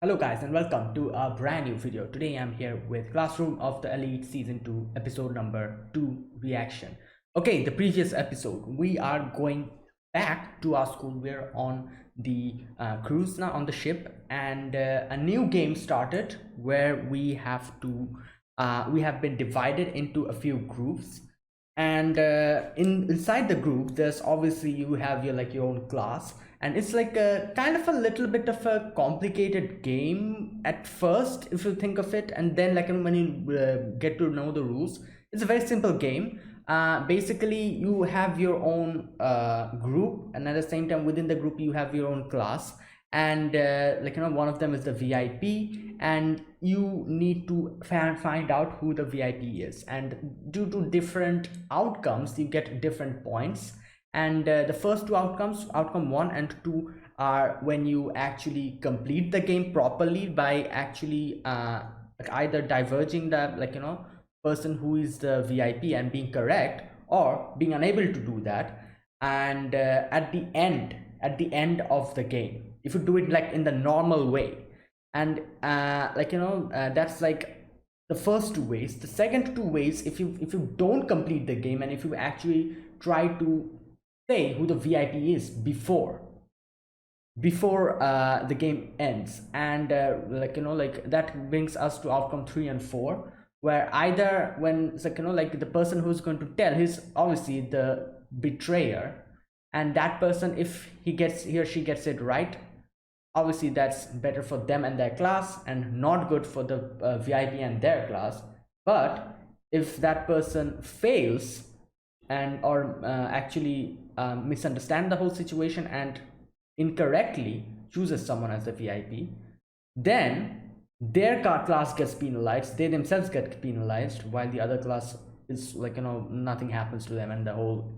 Hello guys and welcome to a brand new video. Today I'm here with Classroom of the Elite Season 2 episode number 2 reaction. Okay, the previous episode we are going back to our school. We're on the cruise now on the ship, and a new game started where we have been divided into a few groups, and inside the group there's obviously you have your own class, and it's like a kind of a little bit of a complicated game at first if you think of it, and then when you get to know the rules, it's a very simple game. Basically you have your own group, and at the same time within the group you have your own class, and one of them is the VIP, and you need to find out who the VIP is, and due to different outcomes you get different points. And the first two outcomes, outcome 1 and 2, are when you actually complete the game properly by actually either diverging the person who is the VIP and being correct, or being unable to do that. And at the end of the game, if you do it like in the normal way, and that's like the first two ways. The second two ways, if you don't complete the game, and if you actually try to say who the VIP is before the game ends, and that brings us to outcome 3 and 4, where either when the person who's going to tell is obviously the betrayer, and that person, if he or she gets it right, obviously that's better for them and their class, and not good for the VIP and their class. But if that person fails, and or actually misunderstand the whole situation and incorrectly chooses someone as the VIP, then their class gets penalized, they themselves get penalized, while the other class is nothing happens to them, and the whole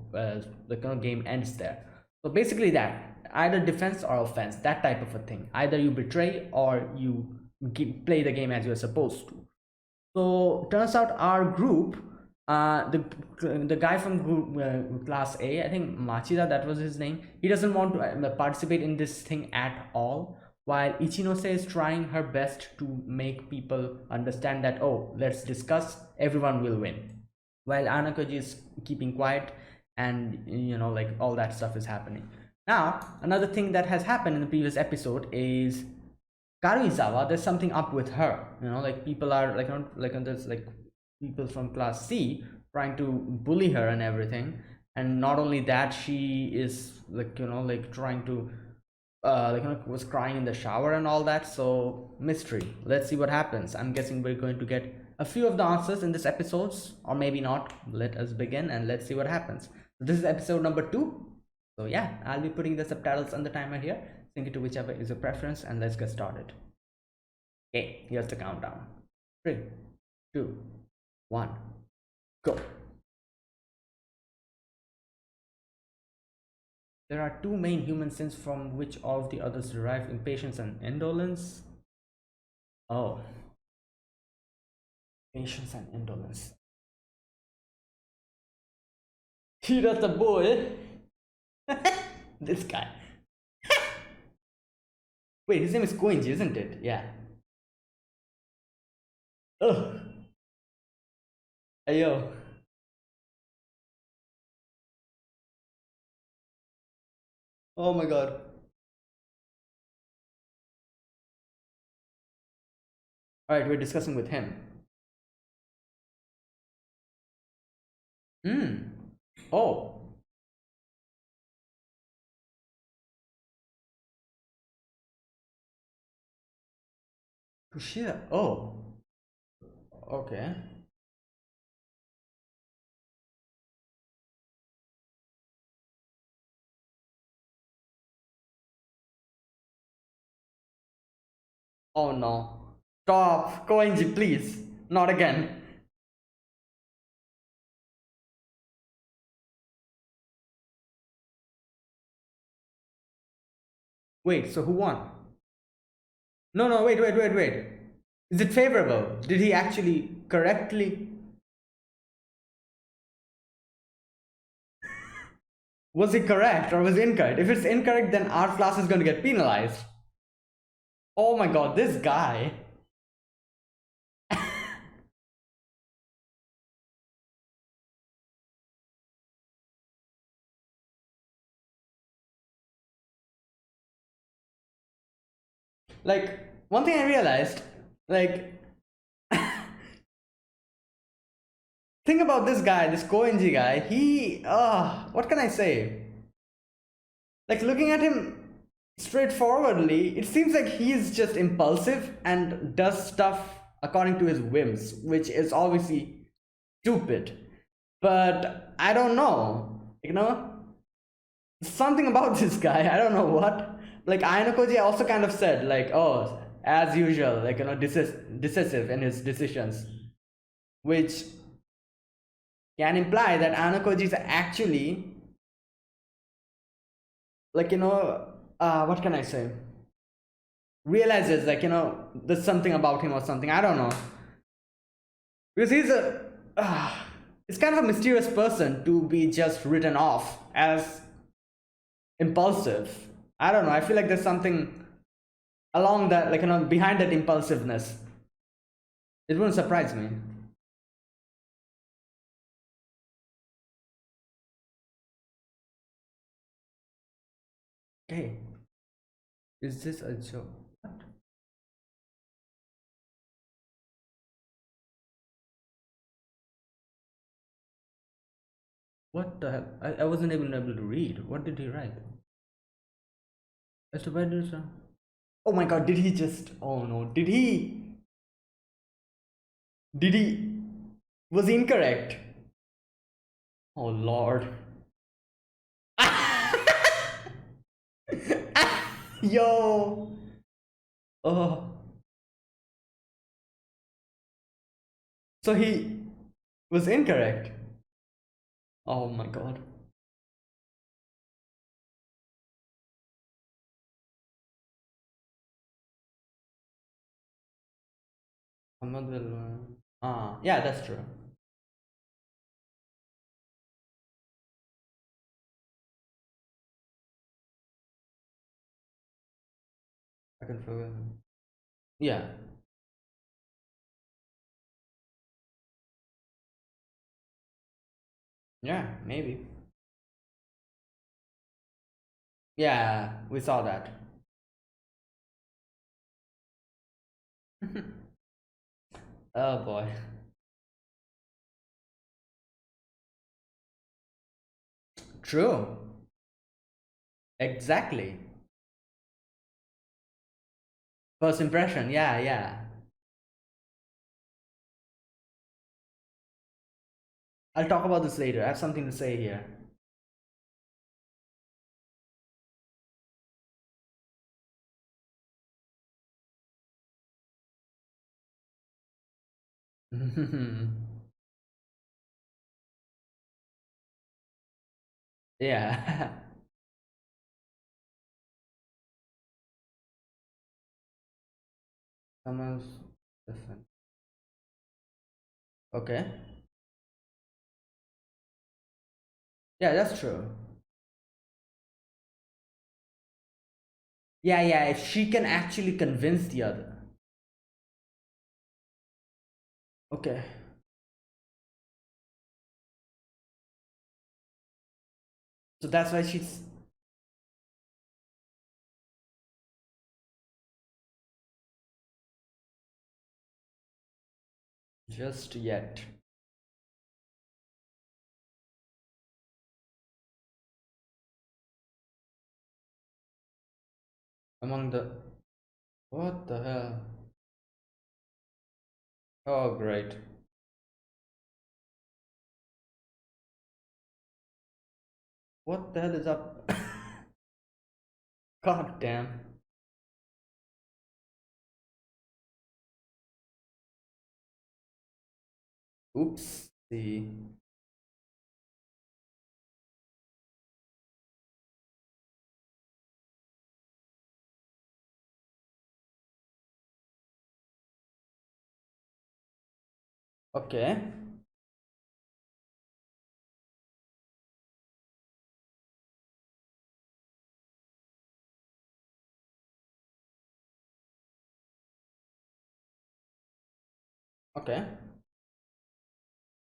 game ends there. So basically that, either defense or offense, that type of a thing. Either you betray or you play the game as you're supposed to. So turns out our group, the guy from group class A, I think Machida, that was his name, he doesn't want to participate in this thing at all, while Ichinose is trying her best to make people understand that, oh, let's discuss, everyone will win, while Anakoji is keeping quiet, and all that stuff is happening. Now another thing that has happened in the previous episode is Karuizawa. There's something up with her. People are there's people from class C trying to bully her and everything. And not only that, she is trying to was crying in the shower and all that. So mystery. Let's see what happens. I'm guessing we're going to get a few of the answers in this episodes, or maybe not. Let us begin and let's see what happens. This is episode number 2. So yeah, I'll be putting the subtitles on the timer here. Sync it to whichever is your preference, and let's get started. Okay, here's the countdown. 3, 2, 1, go. There are two main human sins from which all of the others derive: impatience and indolence. Oh, patience and indolence. That's the boy. This guy. Wait, his name is Koinji, isn't it? Yeah. Ugh. Hey, yo. Oh my god. Alright, we're discussing with him. Oh. Kushida. Oh. Okay. Oh no. Stop. Koinji, please. Not again. Wait, so who won? No, no, wait. Is it favorable? Did he actually correctly? Was it correct or was it incorrect? If it's incorrect, then our class is going to get penalized. Oh my god, this guy. Like, one thing I realized, like, think about this guy, this Koenji guy. What can I say? Like, looking at him straightforwardly, it seems like he's just impulsive and does stuff according to his whims, which is obviously stupid. But I don't know, you know? Something about this guy, I don't know what. Like, Ayano also kind of said, like, oh, as usual, like, decisive in his decisions, which can imply that Ayano is actually, like, what can I say? Realizes, like, there's something about him or something. I don't know. Because he's kind of a mysterious person to be just written off as impulsive. I don't know. I feel like there's something along that, like, behind that impulsiveness. It wouldn't surprise me. Hey, is this a joke? What the hell? I wasn't able to read. What did he write? As to why did Oh my god, did he just. Oh no. Did he. Was he incorrect? Oh lord. Yo. Oh. So he was incorrect. Oh my god. Ahmad will. Yeah, that's true. I can forget. Yeah. Yeah, maybe. Yeah, we saw that. Oh boy. True. Exactly. First impression. Yeah, yeah. I'll talk about this later. I have something to say here. Yeah. Someone's different. Okay. Yeah, that's true. Yeah, yeah. If she can actually convince the other. Okay. So that's why she's just yet among the. What the hell? Oh, great. What the hell is up? God damn. Oops. See. Okay. Okay.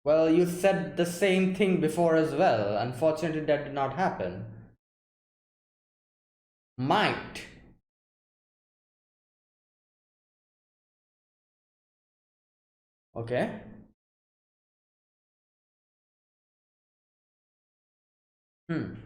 Well, you said the same thing before as well. Unfortunately, that did not happen. Might. Okay. Hmm.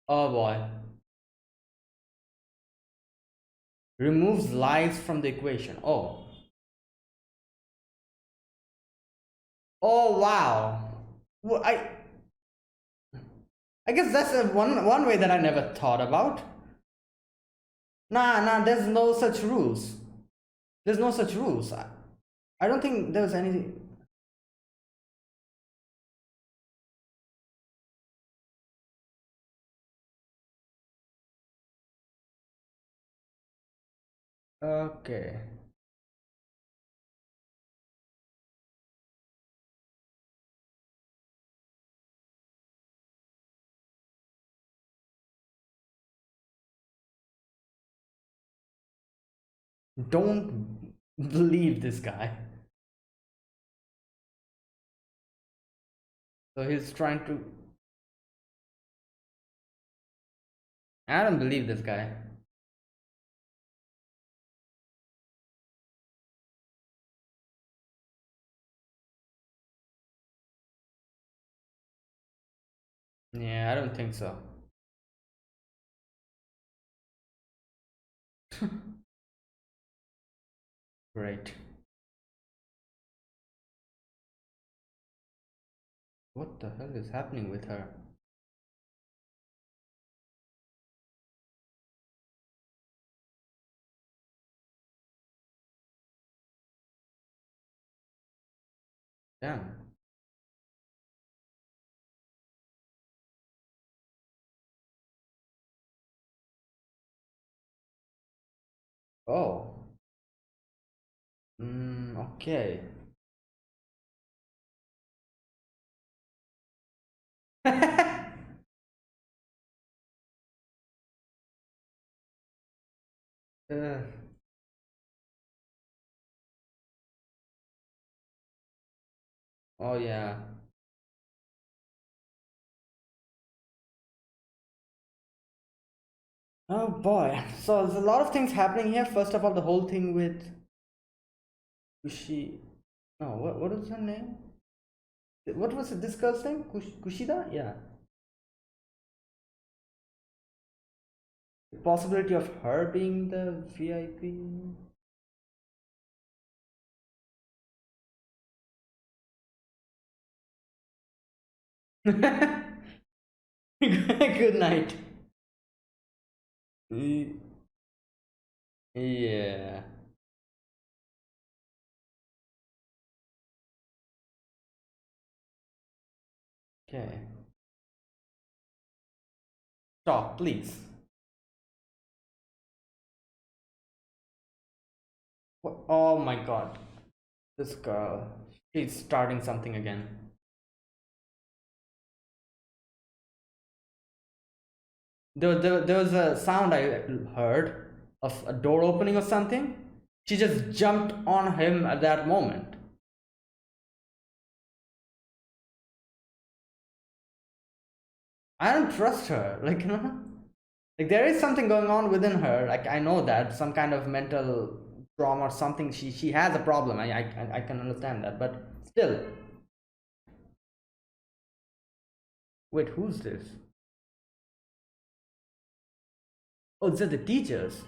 Oh boy. Removes lives from the equation. Oh. Oh wow. Well, I guess that's one way that I never thought about. Nah, nah. There's no such rules. There's no such rules. I don't think there's any. Okay. Don't believe this guy. So he's trying to. I don't believe this guy. Yeah, I don't think so. Great. What the hell is happening with her? Damn. Oh. Okay. uh, oh yeah. Oh boy. So there's a lot of things happening here. First of all, the whole thing with Kushi. No, what was her name? What was this girl's name? Kushida? Yeah. The possibility of her being the VIP. Good night. Yeah. Okay. Stop, please. Oh my god. This girl. She's starting something again. There was a sound I heard of a door opening or something. She just jumped on him at that moment. I don't trust her. Like, like there is something going on within her. Like I know that some kind of mental trauma or something. She has a problem. I can understand that, but still. Wait, who's this? Oh, these are the teachers.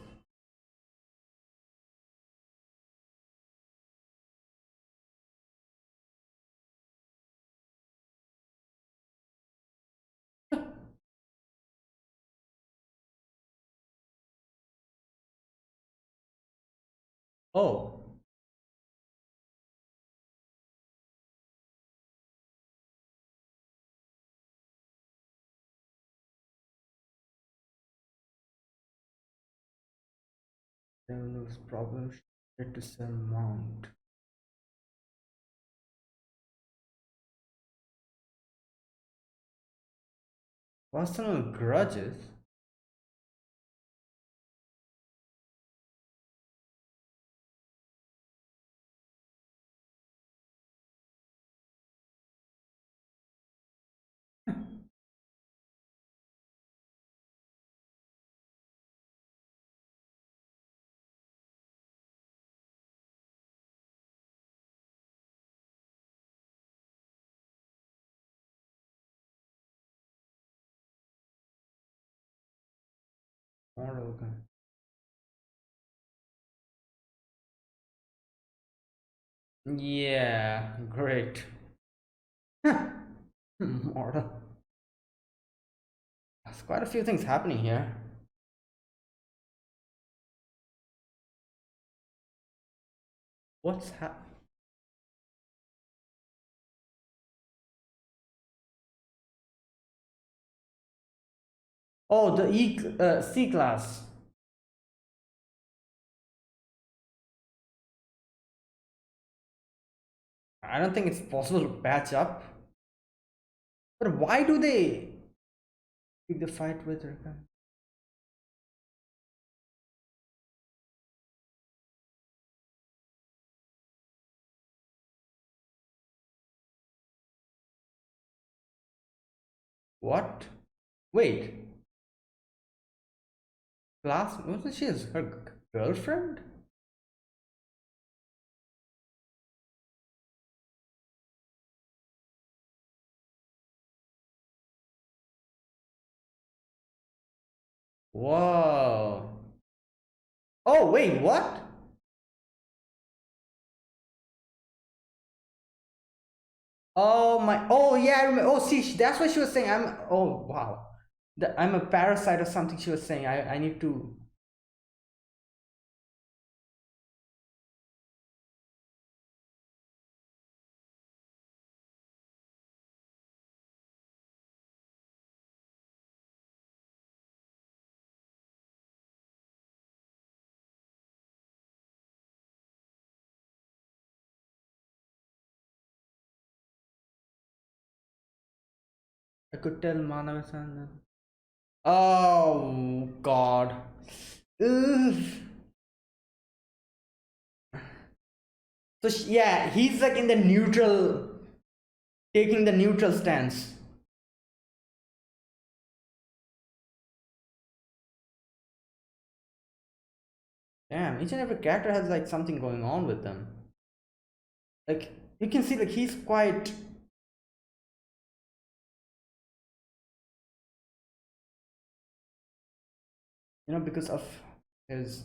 Oh, there was problems. To surmount. Personal grudges? Moral. Yeah, great. Moral. There's quite a few things happening here. What's hap? Oh, the C class. I don't think it's possible to patch up. But why do they pick the fight with her? What? Wait, class? Wasn't she her girlfriend? Whoa. Oh, wait, what? Oh my. Oh yeah, I remember. Oh, see, that's what she was saying. I'm. Oh wow. I'm a parasite or something. She was saying. I need to. I could tell Manav-san. Oh God. Ugh. So yeah, he's like in the neutral, taking the neutral stance. Damn, each and every character has like something going on with them. Like you can see, like he's quite, because of his.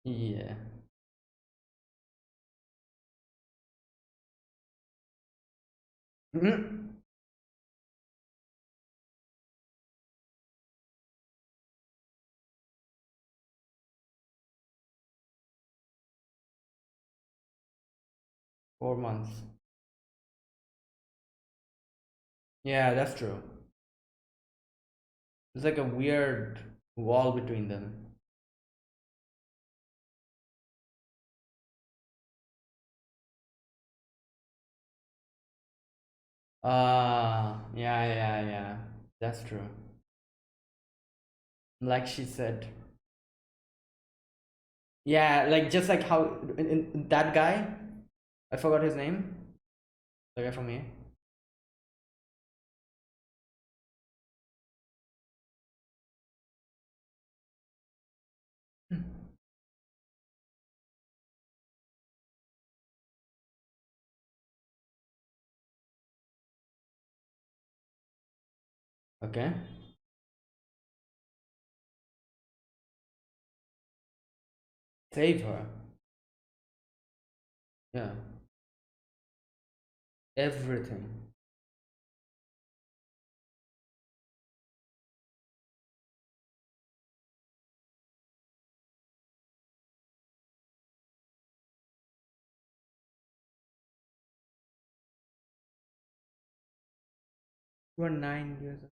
Yeah. Mhm. 4 months. Yeah, that's true. It's like a weird wall between them. Yeah, yeah, yeah. That's true. Like she said. Yeah, like just like how that guy, I forgot his name. The guy from here. Okay. Save her. Yeah. Everything. You are 9 years old.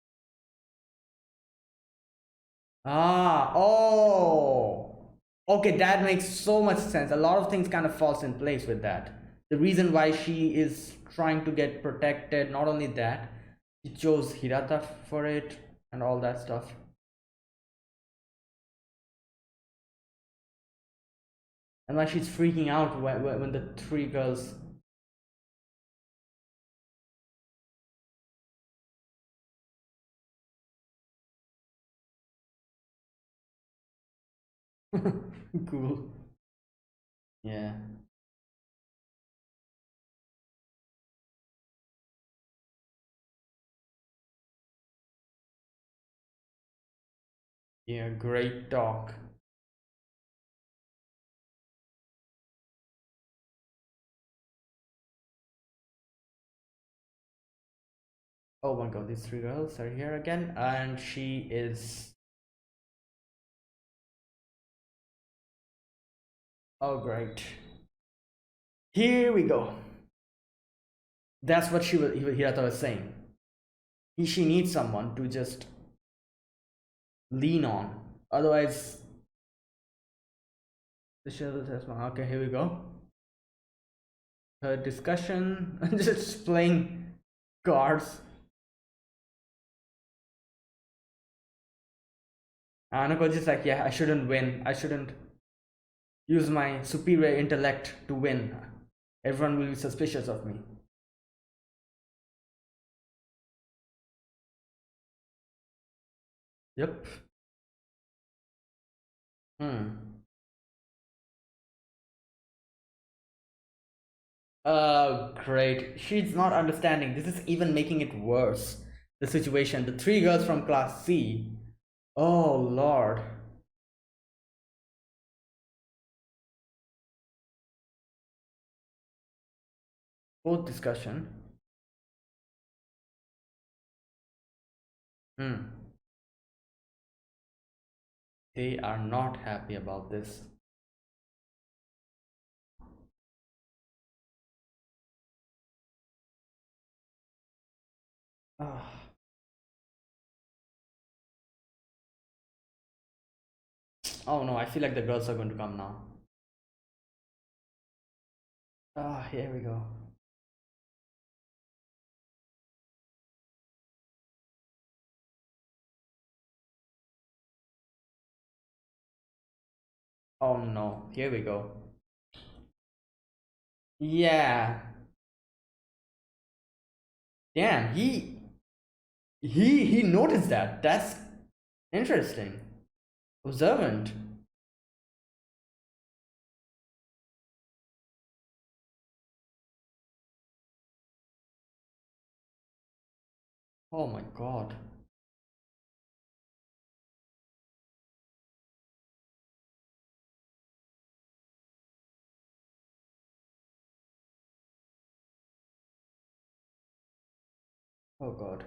Ah, oh. Okay, that makes so much sense. A lot of things kind of falls in place with that. The reason why she is trying to get protected, not only that, she chose Hirata for it and all that stuff. And why she's freaking out when the three girls. Cool. Yeah. Yeah, great talk. Oh my god, these three girls are here again, and she is. Oh, great. Here we go. That's what Hirata was saying. She needs someone to just lean on. Otherwise, the shadow test. Okay, here we go. Her discussion, just playing cards. Anako just like, yeah, I shouldn't win. I shouldn't use my superior intellect to win. Everyone will be suspicious of me. Yep. Hmm. Oh, great. She's not understanding. This is even making it worse. The situation. The three girls from class C. Oh, Lord. Both discussion. Hmm. They are not happy about this. Ah. Oh no, I feel like the girls are going to come now. Ah, here we go. Oh no, here we go. Yeah. Damn, he noticed that. That's interesting. Observant. Oh my god. Oh god.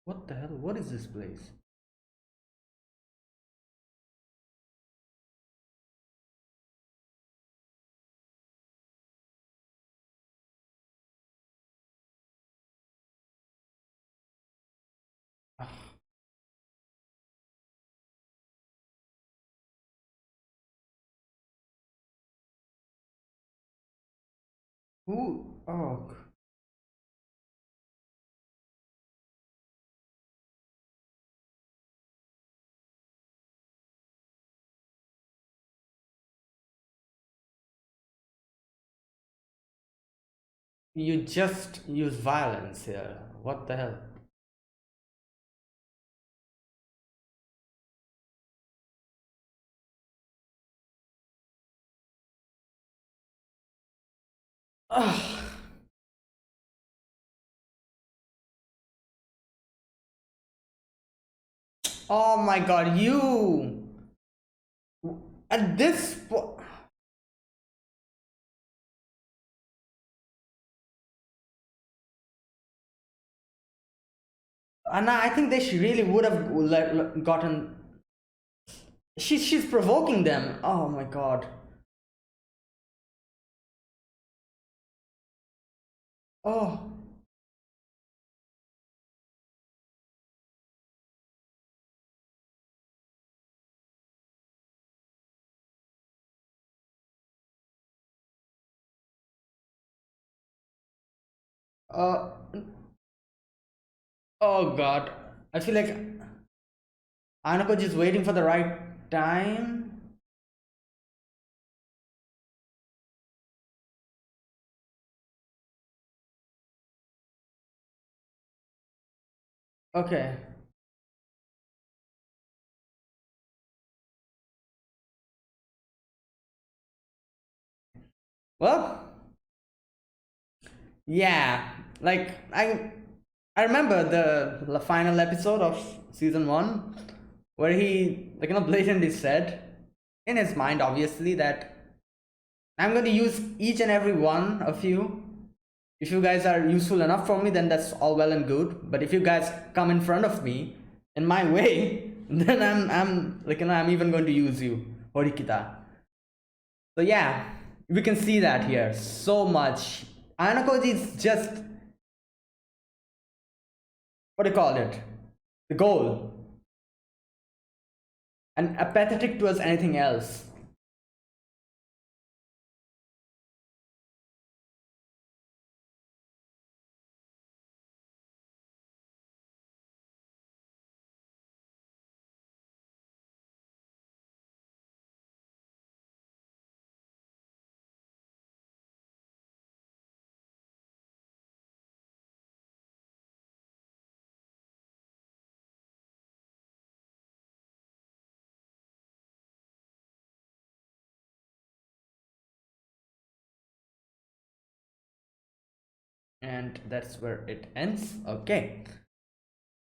What the hell? What is this place? Ah, who? Oh, you just use violence here. What the hell? Ugh. Oh my god, you! At this point. And I think they really would have gotten. She's provoking them. Oh my god. Oh, uh, oh God. I feel like Anako just waiting for the right time. Okay. Well, yeah. Like I remember the final episode of season one where he blatantly said in his mind obviously that I'm going to use each and every one of you. If you guys are useful enough for me, then that's all well and good. But if you guys come in front of me in my way, then I'm even going to use you, Horikita. So yeah, we can see that here so much. Anakoji is just what do you call it? The goal, and apathetic towards anything else. And that's where it ends. Okay.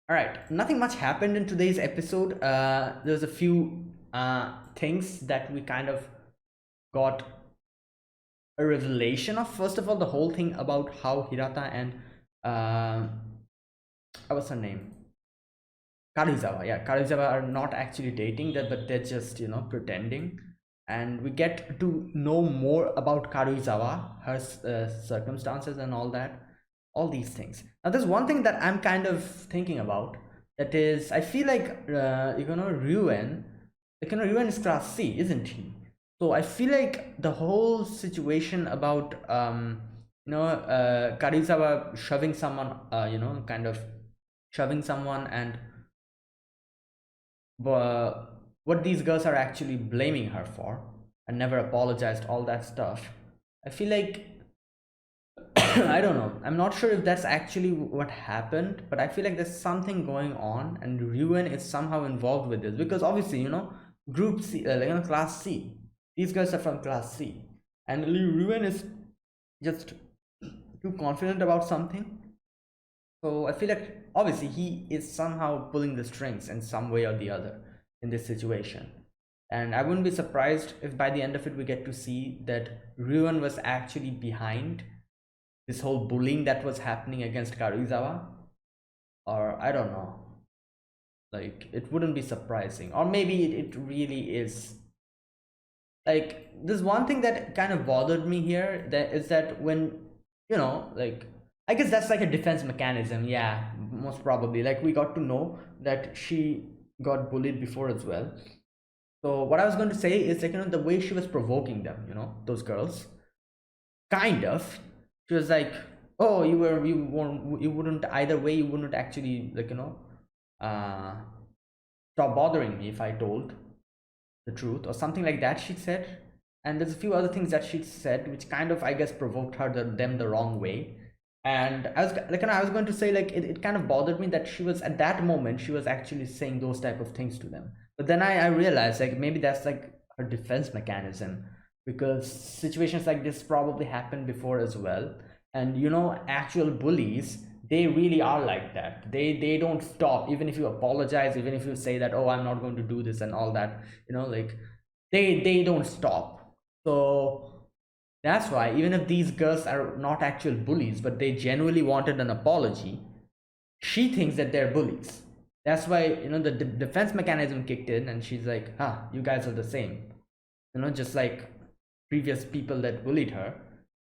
All right. Nothing much happened in today's episode. There's a few things that we kind of got a revelation of. First of all, the whole thing about how Hirata and uh, what's her name? Karuizawa. Yeah, Karuizawa are not actually dating that, but they're just pretending. And we get to know more about Karuizawa, her circumstances, and all these things. Now, there's one thing that I'm kind of thinking about. That is, I feel like Ryuen, Ryuen is class C, isn't he? So I feel like the whole situation about Karuizawa shoving someone, kind of shoving someone, and what these girls are actually blaming her for and never apologized, all that stuff. I feel like I don't know. I'm not sure if that's actually what happened, but I feel like there's something going on, and Ruin is somehow involved with this because obviously, Group C, Class C. These guys are from Class C, and Ruin is just too confident about something. So I feel like obviously he is somehow pulling the strings in some way or the other in this situation. And I wouldn't be surprised if by the end of it we get to see that Ruin was actually behind this whole bullying that was happening against Karuizawa. Or I don't know. Like it wouldn't be surprising. Or maybe it really is. Like there's one thing that kind of bothered me here, that is that when like I guess that's like a defense mechanism. Yeah, most probably. Like we got to know that she got bullied before as well. So what I was going to say is like the way she was provoking them, those girls, kind of. She was like, oh, you wouldn't, either way you wouldn't actually uh stop bothering me if I told the truth or something like that, she said. And there's a few other things that she said which kind of, I guess, provoked them the wrong way. And I was like, I was going to say, like, it kind of bothered me that she was, at that moment, she was actually saying those type of things to them. But then I realized, like, maybe that's like her defense mechanism, because situations like this probably happened before as well. And actual bullies, they really are like that. They don't stop even if you apologize, even if you say that, oh, I'm not going to do this and all that, like they don't stop. So that's why, even if these girls are not actual bullies but they genuinely wanted an apology, she thinks that they're bullies. That's why the defense mechanism kicked in, and she's like, you guys are the same, just like previous people that bullied her.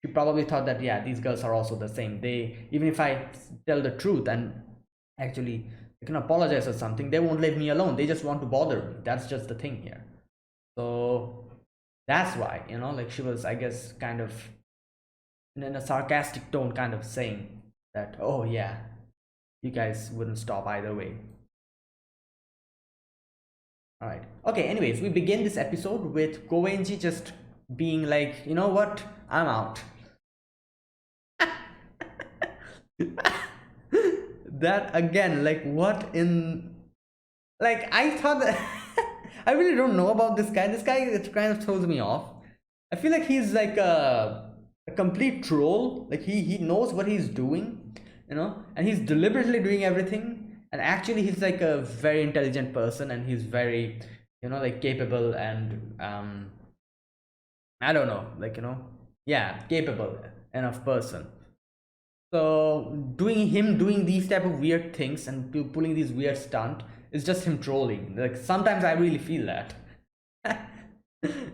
She probably thought that, yeah, these girls are also the same. They, even if I tell the truth and actually I can apologize or something, they won't leave me alone. They just want to bother me. That's just the thing here. So that's why, like she was, I guess, kind of in a sarcastic tone, kind of saying that, oh yeah, you guys wouldn't stop either way. All right. Okay. Anyways, we begin this episode with Koenji just being like, you know what? I'm out. That again, like what in, like I thought that I really don't know about this guy. This guy, it kind of throws me off. I feel like he's like a complete troll. Like he knows what he's doing, and he's deliberately doing everything. And actually, he's like a very intelligent person, and he's very, like capable and I don't know, like yeah, capable enough person. So doing these type of weird things and pulling these weird stunt is just him trolling. Like sometimes I really feel that.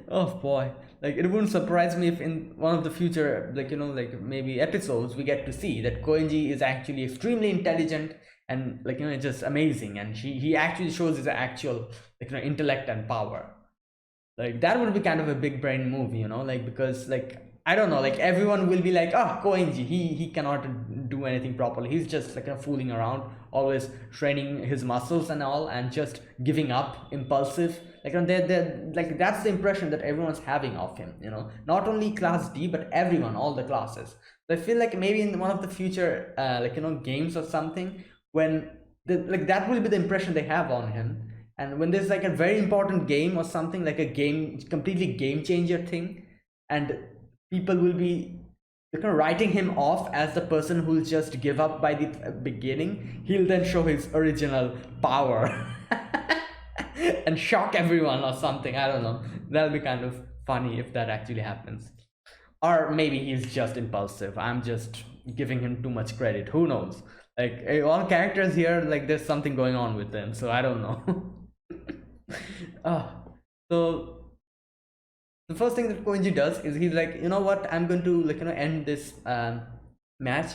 Oh boy, like it wouldn't surprise me if in one of the future, like like maybe episodes, we get to see that Koenji is actually extremely intelligent and like it's just amazing, and he actually shows his actual like intellect and power. Like that would be kind of a big brain move, like because like I don't know, like everyone will be like, oh, Koenji, he cannot do anything properly. He's just like fooling around, always training his muscles and all, and just giving up, impulsive. Like they're like that's the impression that everyone's having of him. Not only Class D, but everyone, all the classes. So I feel like maybe in one of the future, like games or something, when like that will be the impression they have on him. And when there's like a very important game or something, like a game completely game changer thing, and people will be writing him off as the person who'll just give up by the beginning, he'll then show his original power and shock everyone or something. I don't know, that'll be kind of funny if that actually happens. Or maybe he's just impulsive, I'm just giving him too much credit, who knows. Like all characters here, like there's something going on with them, so I don't know. uh, so the first thing that Koenji does is he's like, you know what, I'm going to like end this match.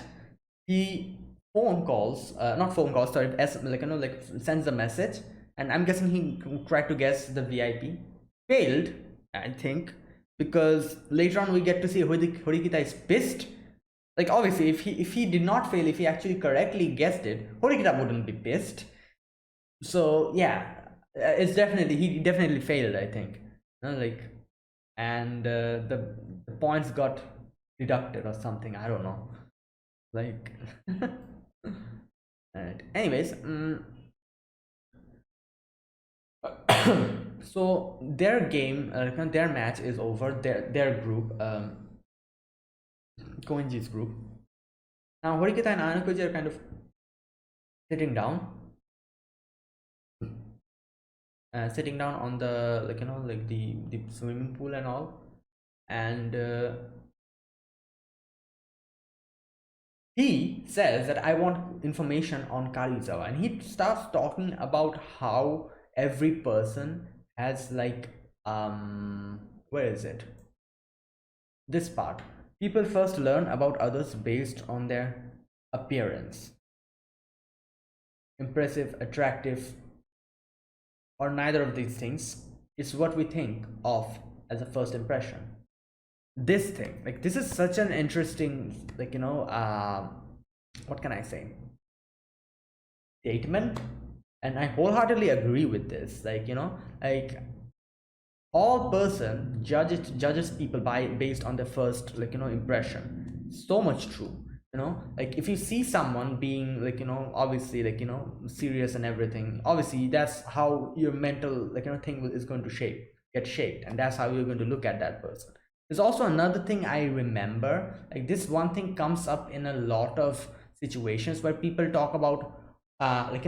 He phone calls, not phone calls, sorry, like like sends a message, and I'm guessing he tried to guess the VIP. Failed, I think, because later on we get to see Horikita is pissed. Like obviously, if he did not fail, if he actually correctly guessed it, Horikita wouldn't be pissed. So yeah, it's definitely, he definitely failed, I think. Like, and the points got deducted or something, I don't know, like. Alright, anyways, so their game, their match is over, their group, Koenji's group. Now Horikita and Anakoji are kind of sitting down, on the like like the swimming pool and all, and he says that I want information on Karizawa, and he starts talking about how every person has like where is it, this part, people first learn about others based on their appearance, impressive, attractive, or neither of these things. Is what we think of as a first impression. This thing, like this is such an interesting, like what can I say, statement, and I wholeheartedly agree with this. Like like all person judges people based on their first impression. So much true. Like if you see someone being like obviously like serious and everything, obviously that's how your mental like thing is going to get shaped, and that's how you're going to look at that person. There's also another thing I remember, like this one thing comes up in a lot of situations where people talk about like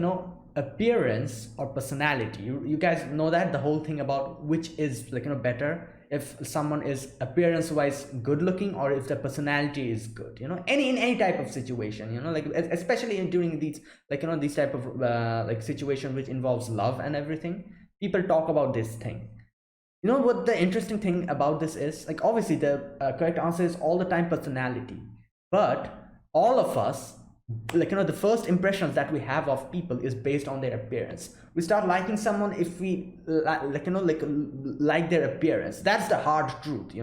appearance or personality. You guys know that the whole thing about which is like better, if someone is appearance wise good looking or if the personality is good, any in any type of situation, like especially during these like these type of like situation which involves love and everything, people talk about this thing. You know what the interesting thing about this is? Like, obviously, the correct answer is all the time personality. But all of us, like, the first impressions that we have of people is based on their appearance. We start liking someone if we, like their appearance. That's the hard truth.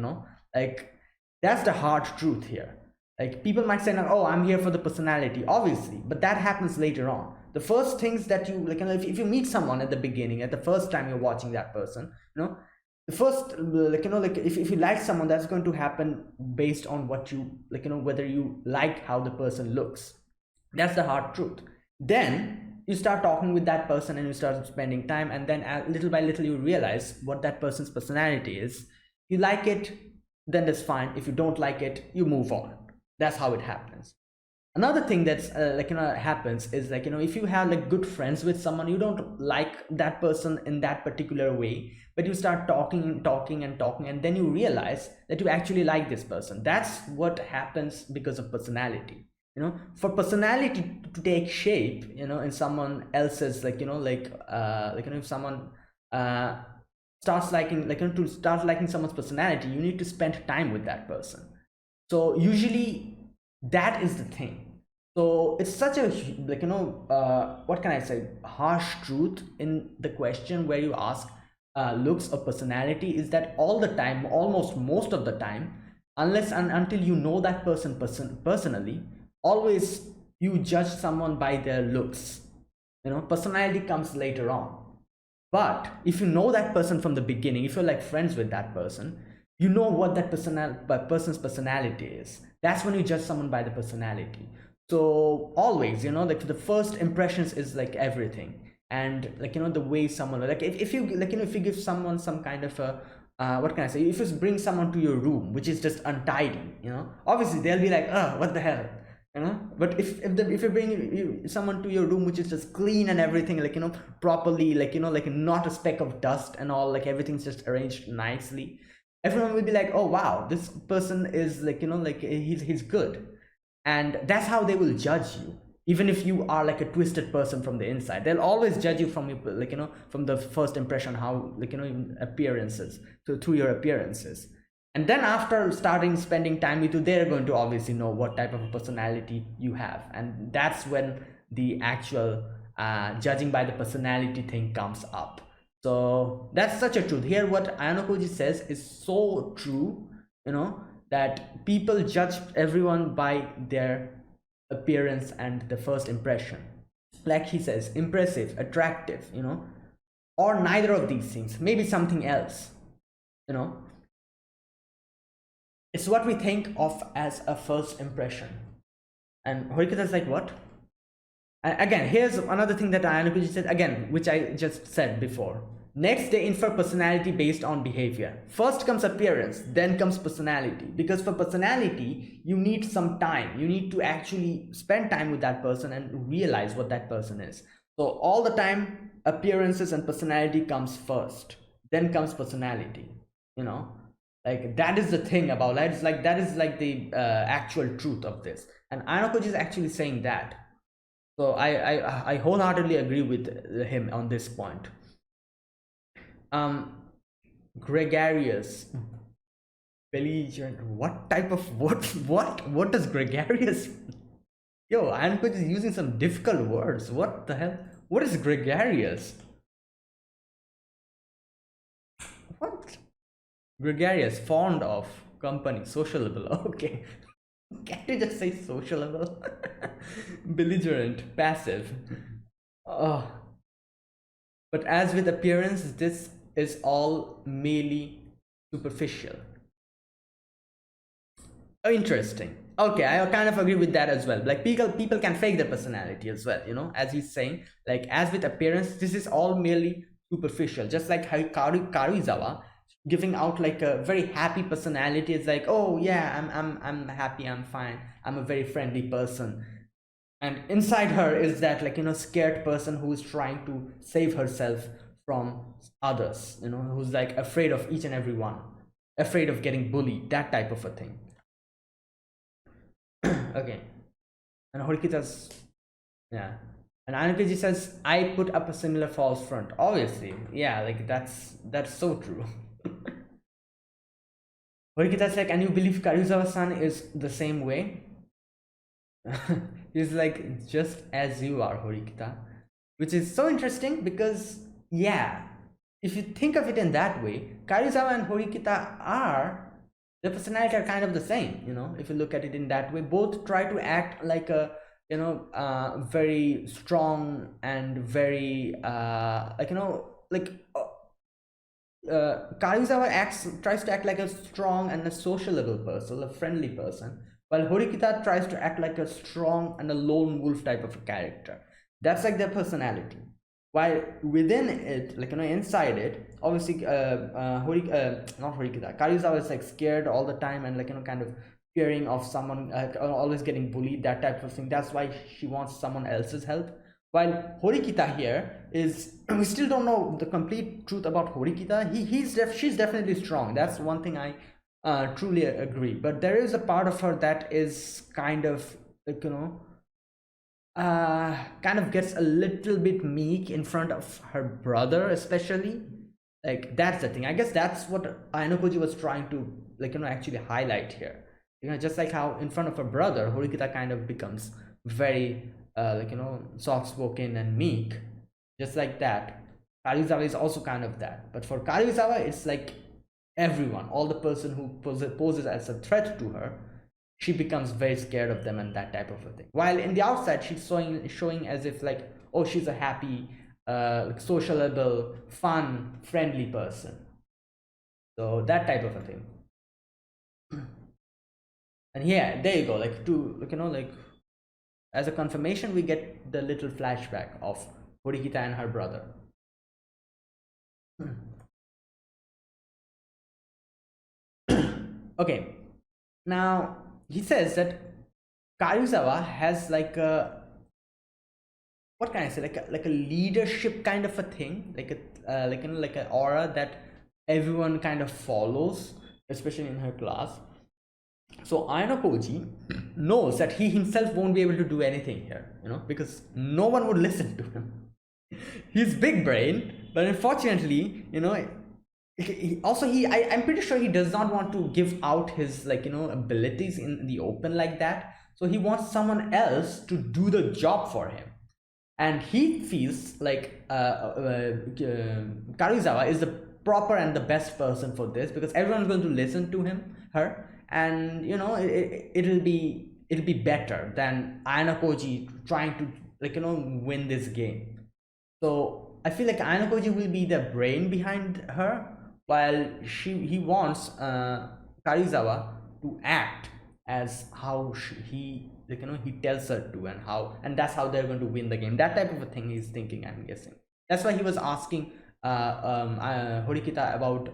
Like, that's the hard truth here. Like, people might say, "Oh, I'm here for the personality," obviously, but that happens later on. The first things that you like, if you meet someone at the beginning, at the first time you're watching that person, the first, if you like someone, that's going to happen based on what you whether you like how the person looks. That's the hard truth. Then you start talking with that person and you start spending time, and then little by little you realize what that person's personality is. You like it, then that's fine. If you don't like it, you move on. That's how it happens. Another thing that's happens is, if you have like good friends with someone, you don't like that person in that particular way, but you start talking and talking, and then you realize that you actually like this person. That's what happens because of personality. For personality to take shape, in someone else's, if someone starts liking, to start liking someone's personality, you need to spend time with that person. So usually that is the thing. So it's such a what can I say, harsh truth in the question where you ask looks or personality, is that all the time, almost most of the time, unless and until you know that person personally, always you judge someone by their looks. Personality comes later on. But if you know that person from the beginning, if you're like friends with that person, you know what that person's personality is. That's when you judge someone by the personality. So always, like, the first impressions is like everything. And the way someone, like, if you if you give someone some kind of a what can I say, if you bring someone to your room which is just untidy, obviously they'll be like, oh, what the hell. But if you bring someone to your room which is just clean and everything, properly, like not a speck of dust and all, like everything's just arranged nicely, everyone will be like, oh wow, this person is he's good. And that's how they will judge you. Even if you are like a twisted person from the inside, they'll always judge you from your from the first impression, how appearances, so through your appearances. And then after starting spending time with you, they're going to obviously know what type of a personality you have, and that's when the actual judging by the personality thing comes up. So that's such a truth here. What Ayanokoji says is so true, that people judge everyone by their appearance and the first impression. Like he says, impressive, attractive, or neither of these things, maybe something else. It's what we think of as a first impression. And Horikata is like, what? Again, here's another thing that Ayanokoji said, again, which I just said before. Next, they infer personality based on behavior. First comes appearance, then comes personality. Because for personality, you need some time. You need to actually spend time with that person and realize what that person is. So all the time, appearances and personality comes first. Then comes personality. Like, that is the thing about that. It's like, that is like the actual truth of this. And Ayanokoji is actually saying that. So I wholeheartedly agree with him on this point. Gregarious, belligerent. What type of what does gregarious? Yo, Ankuj is using some difficult words. What the hell? What is gregarious? What? Gregarious, fond of, company, sociable. Okay. Can't you just say sociable? Belligerent, passive. Oh. But as with appearance, this is all merely superficial. Oh, interesting. Okay, I kind of agree with that as well. Like, people can fake their personality as well, as he's saying. Like, as with appearance, this is all merely superficial. Just like how Karuizawa giving out like a very happy personality. It's like, oh yeah, I'm happy, I'm fine, I'm a very friendly person. And inside her is that scared person who is trying to save herself from others, who's like afraid of each and every one, afraid of getting bullied, that type of a thing. Okay. And Horikita's, yeah. And Anukaji says, I put up a similar false front. Obviously, yeah, like that's so true. Horikita's like, and you believe Karuizawa-san is the same way? He's like, just as you are, Horikita. Which is so interesting because, yeah, if you think of it in that way, Karuizawa and Horikita are, their personality are kind of the same, you know, if you look at it in that way. Both try to act like a, you know, very strong and very, like, you know, like, Karuizawa tries to act like a strong and a sociable person, a friendly person, while Horikita tries to act like a strong and a lone wolf type of a character. That's like their personality. While within it, like, you know, inside it, obviously, not Horikita, Karuizawa is like scared all the time and, like, you know, kind of fearing of someone, always getting bullied, that type of thing. That's why she wants someone else's help. While Horikita here is, we still don't know the complete truth about Horikita. She's definitely strong. That's one thing I truly agree. But there is a part of her that is kind of, like, you know, kind of gets a little bit meek in front of her brother, especially. Like, that's the thing. I guess that's what Ainokoji was trying to, like, you know, actually highlight here. You know, just like how in front of her brother, Horikita kind of becomes very, like, you know, soft-spoken and meek. Just like that, Karuizawa is also kind of that. But for Karuizawa, it's like everyone, all the person who poses as a threat to her, she becomes very scared of them and that type of a thing. While in the outside, she's showing as if like, oh, she's a happy, like, sociable, fun, friendly person. So that type of a thing. And yeah, there you go. Like, to, like, you know, like, as a confirmation, we get the little flashback of Horikita and her brother. Okay, now he says that Karuizawa has like a, what can I say, like a leadership kind of a thing, like a, like, you know, like an aura that everyone kind of follows, especially in her class. So Ainokoji knows that he himself won't be able to do anything here, you know, because no one would listen to him. He's big brain, but unfortunately, you know, I'm pretty sure he does not want to give out his, like, you know, abilities in the open like that. So he wants someone else to do the job for him, and he feels like Karuizawa is the proper and the best person for this, because everyone's going to listen to her, and, you know, it'll be better than Ainokoji trying to, like, you know, win this game. So I feel like Ainokoji will be the brain behind her, while he wants Karuizawa to act as how he, like, you know, he tells her to, and that's how they're going to win the game. That type of a thing he's thinking, I'm guessing. That's why he was asking Horikita about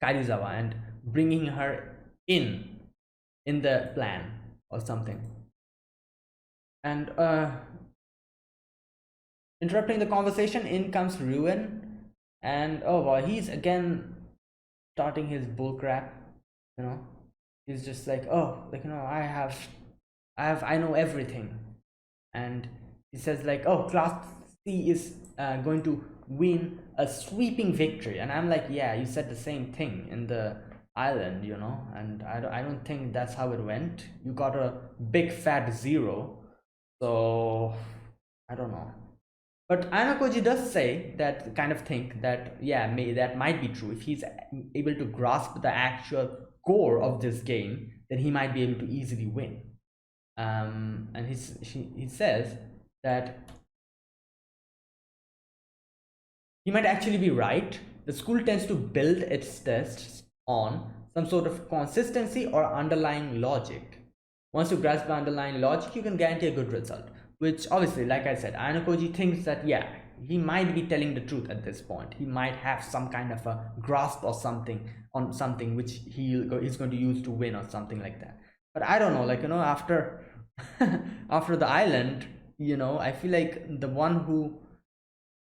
Karuizawa and bringing her in the plan or something. And interrupting the conversation, in comes Ruin, and oh boy, he's again starting his bullcrap. You know, he's just like, oh, like, you know, I know everything, and he says like, oh, Class C is going to win a sweeping victory, and I'm like, yeah, you said the same thing in the island, you know, and I don't think that's how it went. You got a big fat 0, so I don't know. But Ainokoji does say that, kind of think that, yeah, that might be true. If he's able to grasp the actual core of this game, then he might be able to easily win. And he says that he might actually be right. The school tends to build its tests on some sort of consistency or underlying logic. Once you grasp the underlying logic, you can guarantee a good result. Which, obviously, like I said, Ainokoji thinks that, yeah, he might be telling the truth at this point. He might have some kind of a grasp or something on something which he's going to use to win or something like that. But I don't know, like, you know, after after the island, you know, I feel like the one who,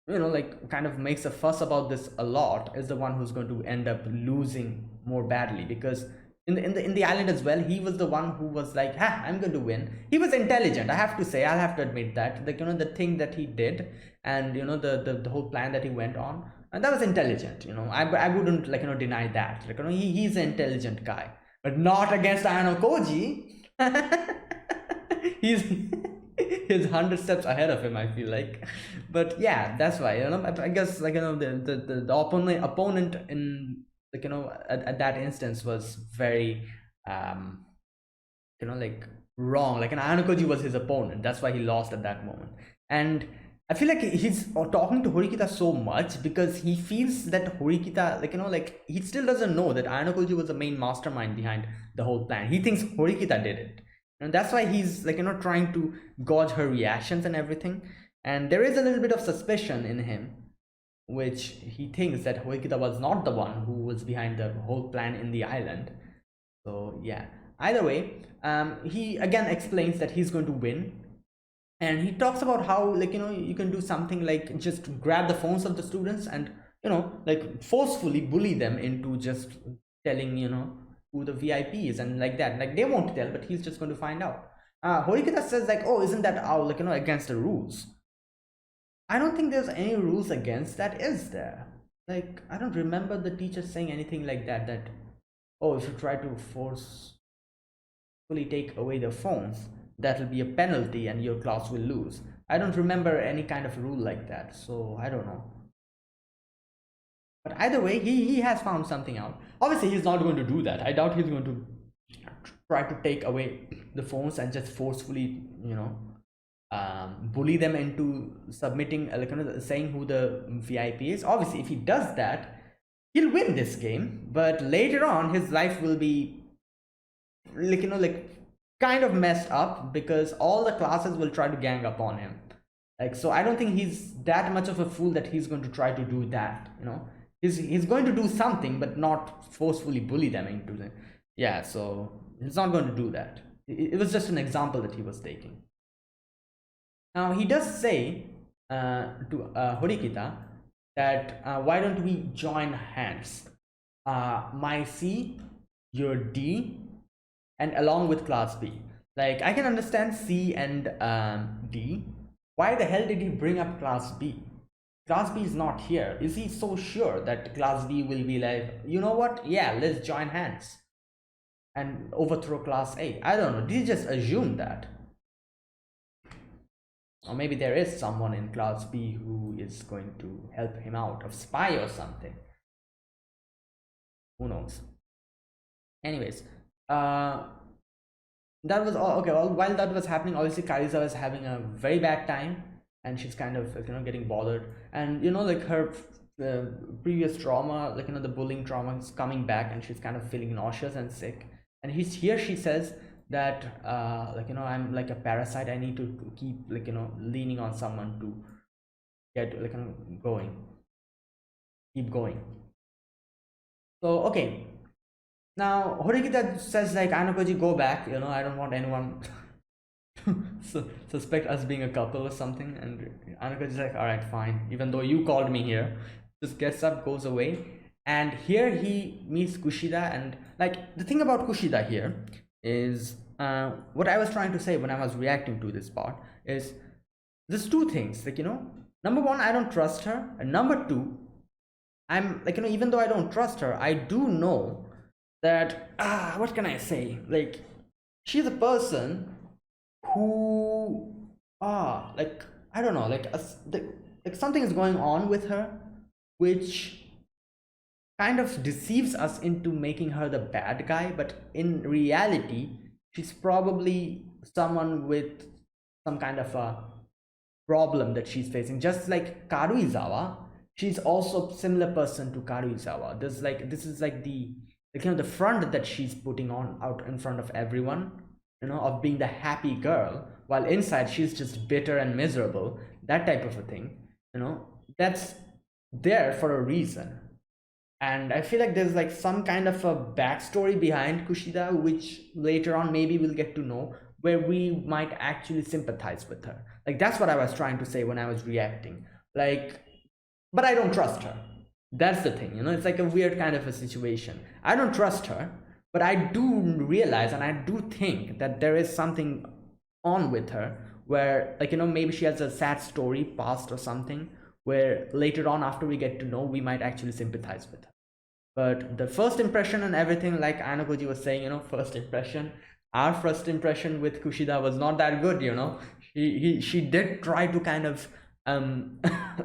you know, like, kind of makes a fuss about this a lot is the one who's going to end up losing more badly, because in the island as well, he was the one who was like, ha, I'm going to win. He was intelligent, I have to say, I'll have to admit that, like, you know, the thing that he did, and, you know, the whole plan that he went on, And that was intelligent, I wouldn't deny that. He's an intelligent guy, but not against Ayano Koji. he's he's 100 steps ahead of him, I feel like. But yeah, that's why, I guess, the opponent in, at that instance was very wrong. Like, an Ayano Koji was his opponent, that's why he lost at that moment. And I feel like he's talking to Horikita so much because he feels that Horikita, he still doesn't know that Ayano Koji was the main mastermind behind the whole plan. He thinks Horikita did it. And that's why he's, trying to gauge her reactions and everything. And there is a little bit of suspicion in him, which he thinks that Horikita was not the one who was behind the whole plan in the island. So yeah, either way, he again explains that he's going to win. And he talks about how, you can do something like just grab the phones of the students and, forcefully bully them into just telling, who the VIP is, and like that. Like, they won't tell, but he's just going to find out. Horikita says, like, oh, isn't that against the rules? I don't think there's any rules against that, is there? Like, I don't remember the teacher saying anything like that, oh, if you try to forcefully take away the phones, that will be a penalty and your class will lose. I don't remember any kind of rule like that, so I don't know. But either way, he has found something out. Obviously, he's not going to do that. I doubt he's going to try to take away the phones and just forcefully, bully them into submitting, saying who the VIP is. Obviously, if he does that, he'll win this game. But later on, his life will be, kind of messed up, because all the classes will try to gang up on him. So I don't think he's that much of a fool that he's going to try to do that. He's going to do something, but not forcefully bully them into it. Yeah, so he's not going to do that. It was just an example that he was taking. Now he does say to Horikita that why don't we join hands? My C, your D, and along with class B. Like, I can understand C and D. Why the hell did he bring up class B? Class B is not here. Is he so sure that class B will be like, you know what? Yeah, let's join hands and overthrow class A? I don't know. Did he just assume that? Or maybe there is someone in class B who is going to help him out, a spy or something. Who knows? Anyways, that was all okay. Well, while that was happening, obviously Kariza was having a very bad time, and she's kind of getting bothered, and her previous trauma, the bullying trauma, is coming back, and she's kind of feeling nauseous and sick. And she says that I'm like a parasite. I need to keep leaning on someone to get keep going. So okay. Now, Horikita says, like, Ayano Koji, go back, I don't want anyone to suspect us being a couple or something. And Ayano Koji's like, alright, fine. Even though you called me here, just gets up, goes away. And here he meets Kushida. And, like, the thing about Kushida here is, what I was trying to say when I was reacting to this part is, there's two things. Like, number one, I don't trust her. And number two, I'm, even though I don't trust her, I do know that what can I say, like, she's a person who like, I don't know, like something is going on with her which kind of deceives us into making her the bad guy, but in reality she's probably someone with some kind of a problem that she's facing, just like Karuizawa. She's also a similar person to Karuizawa. This is like the the front that she's putting on out in front of everyone, of being the happy girl, while inside she's just bitter and miserable, that type of a thing. That's there for a reason. And I feel like there's like some kind of a backstory behind Kushida, which later on maybe we'll get to know, where we might actually sympathize with her. Like, that's what I was trying to say when I was reacting. Like, but I don't trust her. That's the thing, it's like a weird kind of a situation. I don't trust her, but I do realize, and I do think that there is something on with her where, maybe she has a sad story past or something, where later on, after we get to know, we might actually sympathize with her. But the first impression and everything, like Anakoji was saying, first impression, our first impression with Kushida was not that good. She did try to kind of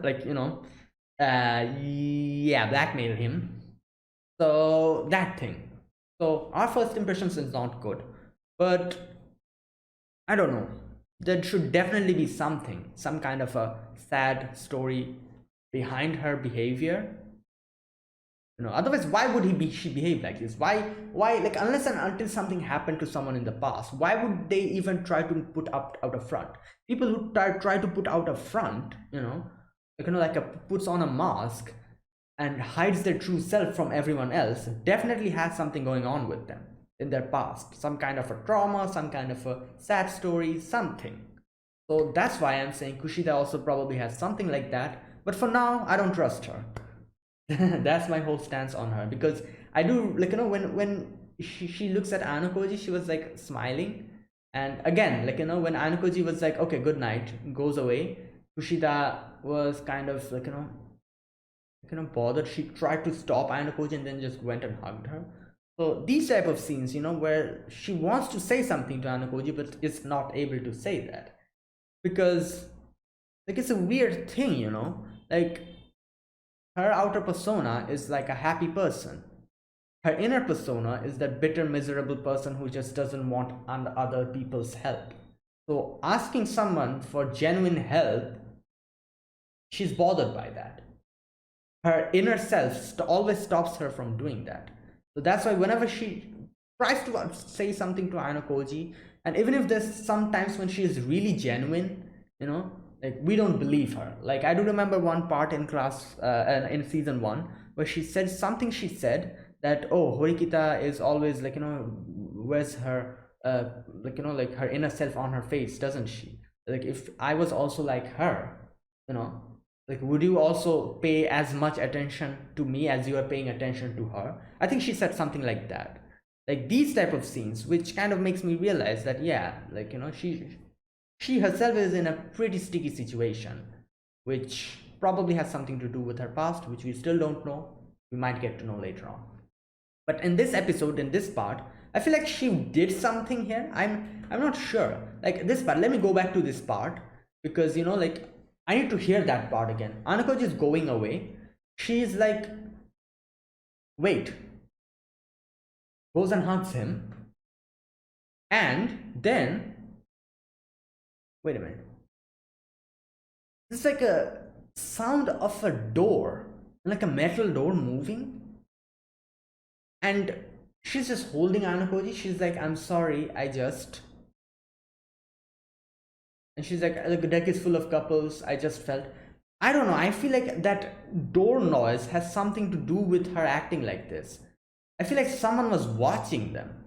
like yeah, blackmail him. So that thing. So our first impressions is not good, but I don't know. There should definitely be something, some kind of a sad story behind her behavior. Otherwise, why would she behave like this? Why, like, unless and until something happened to someone in the past, why would they even try to put out a front? People who try to put out a front, like a puts on a mask and hides their true self from everyone else, definitely has something going on with them in their past, some kind of a trauma, some kind of a sad story, something. So that's why I'm saying Kushida also probably has something like that, but for now I don't trust her. That's my whole stance on her, because I do, like, when she looks at Anakoji, she was like smiling, and again, like, when Anakoji was like, okay, good night, goes away, Kushida was kind of like, bothered. She tried to stop Anakoji and then just went and hugged her. So these type of scenes, where she wants to say something to Anakoji but is not able to say that, because like it's a weird thing, like her outer persona is like a happy person. Her inner persona is that bitter, miserable person who just doesn't want other people's help. So asking someone for genuine help, she's bothered by that. Her inner self always stops her from doing that. So that's why whenever she tries to say something to Anakoji, and even if there's sometimes when she is really genuine, like, we don't believe her. Like, I do remember one part in class in season 1 where she said something. She said that, oh, Horikita is always like, wears her like her inner self on her face, doesn't she? Like, if I was also like her, like, would you also pay as much attention to me as you are paying attention to her? I think she said something like that. Like, these type of scenes, which kind of makes me realize that, yeah, like, she herself is in a pretty sticky situation, which probably has something to do with her past, which we still don't know. We might get to know later on. But in this episode, in this part, I feel like she did something here. I'm not sure. Like, this part, let me go back to this part, because like, I need to hear that part again. Anakoji is going away. She's like, wait. Goes and hugs him. And then, wait a minute. It's like a sound of a door, like a metal door moving. And she's just holding Anakoji. She's like, I'm sorry, and she's like, the deck is full of couples, I just felt. I don't know, I feel like that door noise has something to do with her acting like this. I feel like someone was watching them.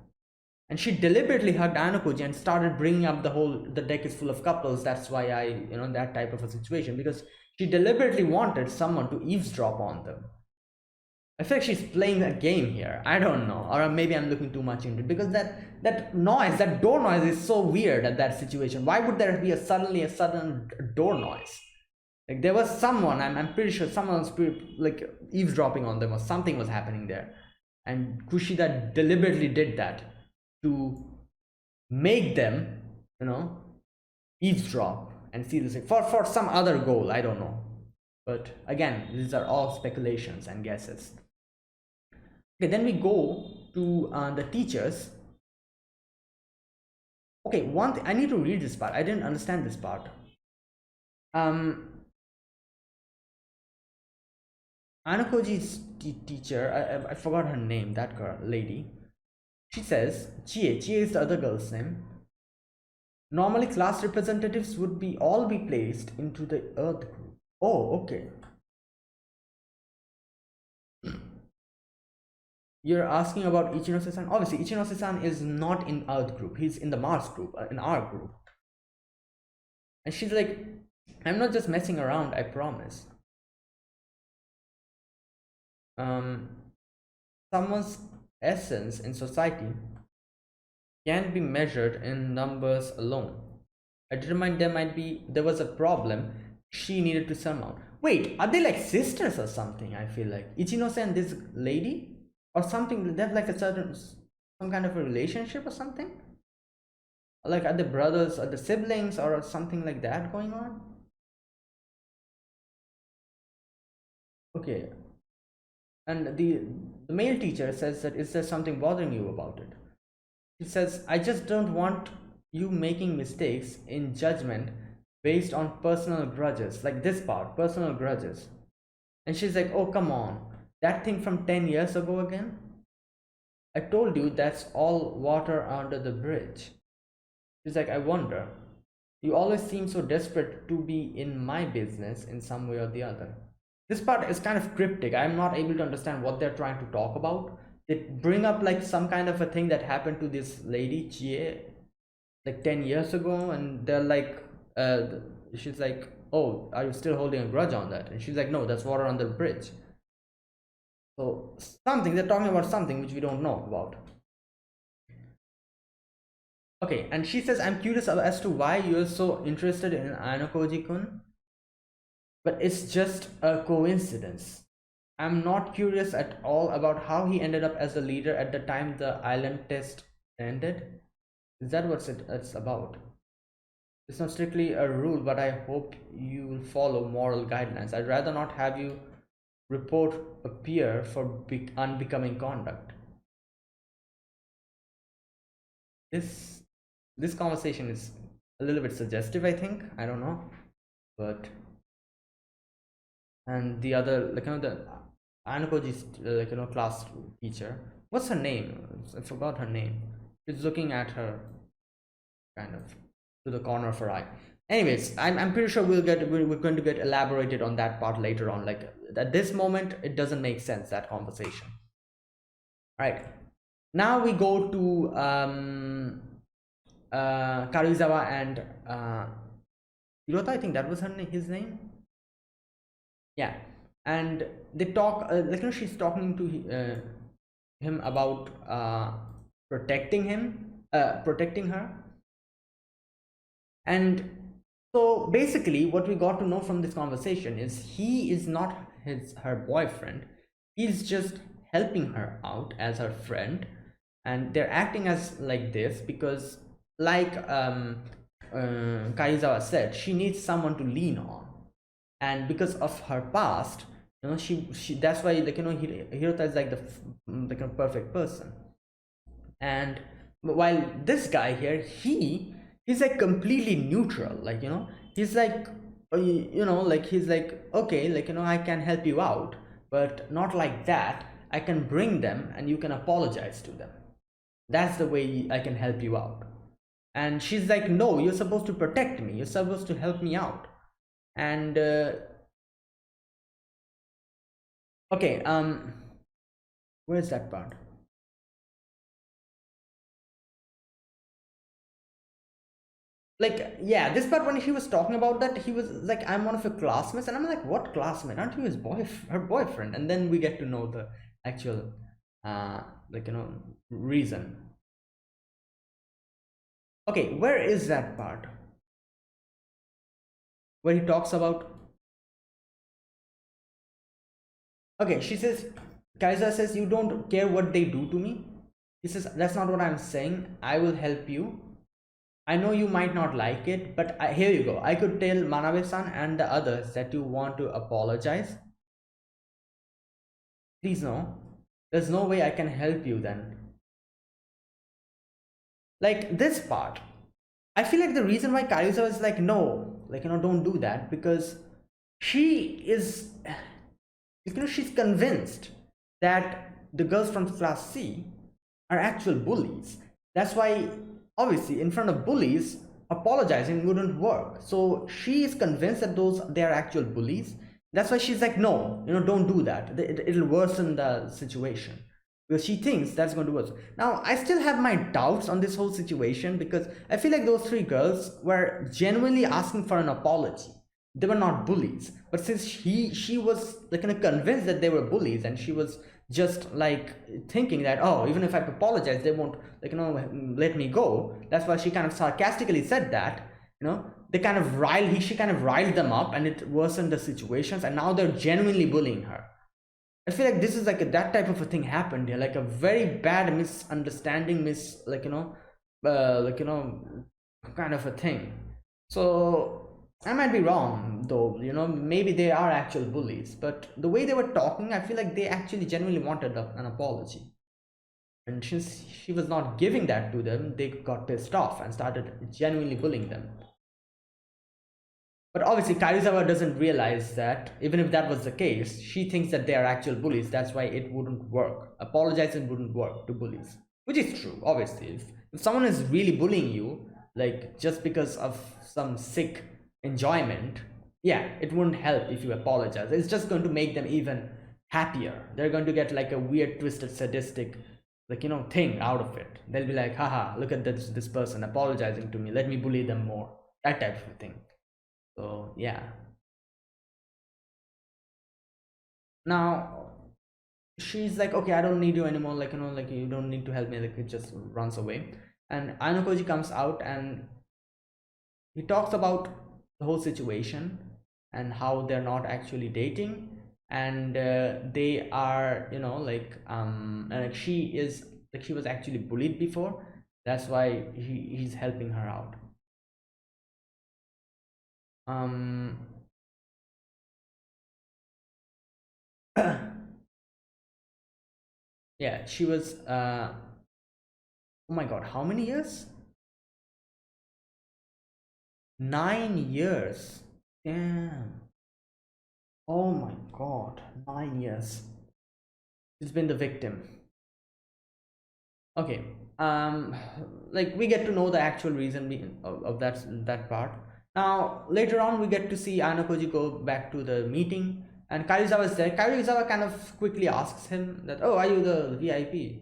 And she deliberately hugged Anakoji and started bringing up the deck is full of couples. That's why that type of a situation. Because she deliberately wanted someone to eavesdrop on them. I feel like she's playing a game here. I don't know. Or maybe I'm looking too much into it. Because that noise, that door noise is so weird at that situation. Why would there be suddenly a sudden door noise? Like, there was someone, I'm pretty sure someone was like eavesdropping on them, or something was happening there. And Kushida deliberately did that to make them, eavesdrop and see this for some other goal. I don't know. But again, these are all speculations and guesses. Okay, then we go to the teachers. Okay, one thing, I need to read this part. I didn't understand this part. Anakoji's teacher, I forgot her name, that girl, lady. She says, Chie is the other girl's name. Normally, class representatives would all be placed into the Earth group. Oh, okay. You're asking about Ichinose-san? Obviously, Ichinose-san is not in Earth group. He's in the Mars group, in our group. And she's like, I'm not just messing around, I promise. Someone's essence in society can't be measured in numbers alone. I determined there was a problem she needed to surmount. Wait, are they like sisters or something? I feel like Ichinose and this lady or something. They have like a certain some kind of a relationship or something. Like are they brothers, are they siblings, or something like that going on? Okay, and the male teacher says that is there something bothering you about it? He says, I just don't want you making mistakes in judgment based on personal grudges, like this part, personal grudges. And she's like, oh, come on, that thing from 10 years ago again? I told you that's all water under the bridge. She's like, I wonder. You always seem so desperate to be in my business in some way or the other. This part is kind of cryptic. I'm not able to understand what they're trying to talk about. They bring up like some kind of a thing that happened to this lady, Chie, like 10 years ago, and they're like, uh, she's like, oh, are you still holding a grudge on that? And she's like, no, that's water under the bridge. So something, they're talking about something which we don't know about. Okay, and she says, I'm curious as to why you're so interested in Anokoji-kun, but it's just a coincidence. I'm not curious at all about how he ended up as a leader at the time the island test ended. Is that what it's about? It's not strictly a rule, but I hope you will follow moral guidelines. I'd rather not have you report a peer for unbecoming conduct. This conversation is a little bit suggestive, I think. I don't know, but and the other, like, the Anukoji's class teacher. What's her name? I forgot her name. She's looking at her kind of to the corner of her eye. Anyways, I'm pretty sure we're going to get elaborated on that part later on. Like at this moment, it doesn't make sense, that conversation. All right. Now we go to Karuizawa and Hirota. I think that was his name. Yeah, and they talk. She's talking to him about protecting her, and so basically, what we got to know from this conversation is he is not her boyfriend. He's just helping her out as her friend, and they're acting as like this because, like Kaizawa said, she needs someone to lean on, and because of her past, she that's why, like, Hirota is like the perfect person. And while this guy here, he's like completely neutral, like, he's like, like, he's like, okay, like, I can help you out, but not like that. I can bring them and you can apologize to them. That's the way I can help you out. And she's like, no, you're supposed to protect me, you're supposed to help me out. And okay, where's that part? Like, yeah, this part, when he was talking about that, he was like, I'm one of your classmates, and I'm like, what classmate? Aren't you her boyfriend? And then we get to know the actual like, reason. Okay, where is that part where he talks about, okay, she says, Kaiser says, you don't care what they do to me. He says, that's not what I'm saying. I will help you. I know you might not like it, but here you go. I could tell Manabe-san and the others that you want to apologize. Please no. There's no way I can help you then. Like this part, I feel like the reason why Karusa is like, no, like, don't do that, because she is, she's convinced that the girls from class C are actual bullies. That's why, obviously, in front of bullies, apologizing wouldn't work. So she is convinced that they are actual bullies. That's why she's like, no, don't do that. It'll worsen the situation, because she thinks that's going to work. Now, I still have my doubts on this whole situation, because I feel like those three girls were genuinely asking for an apology. They were not bullies, but since she was like kind of convinced that they were bullies, and she was just like thinking that, oh, even if I apologize, they won't, like, let me go. That's why she kind of sarcastically said that, They kind of she kind of riled them up, and it worsened the situations, and now they're genuinely bullying her. I feel like this is like that type of a thing happened here, like a very bad misunderstanding, kind of a thing. So I might be wrong, though. Maybe they are actual bullies, but the way they were talking, I feel like they actually genuinely wanted an apology. And since she was not giving that to them, they got pissed off and started genuinely bullying them. But obviously, Karizawa doesn't realize that, even if that was the case, she thinks that they are actual bullies. That's why it wouldn't work. Apologizing wouldn't work to bullies, which is true, obviously. If someone is really bullying you, like just because of some sick enjoyment, yeah, it wouldn't help if you apologize. It's just going to make them even happier. They're going to get like a weird, twisted, sadistic, thing out of it. They'll be like, haha, look at this person apologizing to me. Let me bully them more. That type of thing. So yeah. Now she's like, okay, I don't need you anymore. Like you don't need to help me. Like it just runs away. And Ainokoji comes out and he talks about the whole situation and how they're not actually dating, and they are, and like she was actually bullied before. That's why he's helping her out. Um. Yeah, she was. Oh my God, how many years? 9 years. Damn. Oh my God, 9 years. She's been the victim. Okay. Like we get to know the actual reason of that part. Now later on, we get to see Anakoji go back to the meeting, and Kairizawa is there. Kairizawa kind of quickly asks him that, "Oh, are you the VIP?"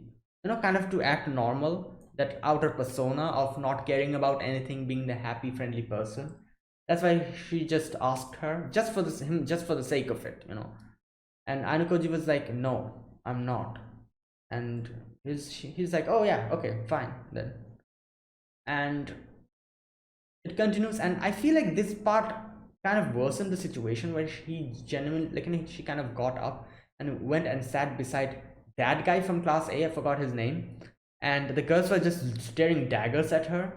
Kind of to act normal, that outer persona of not caring about anything, being the happy, friendly person. That's why she just asked her, just for the sake of it. And Anukoji was like, "No, I'm not." And he's like, "Oh yeah, okay, fine then." And it continues, and I feel like this part kind of worsened the situation, where she genuinely, she kind of got up and went and sat beside that guy from class A. I forgot his name. And the girls were just staring daggers at her.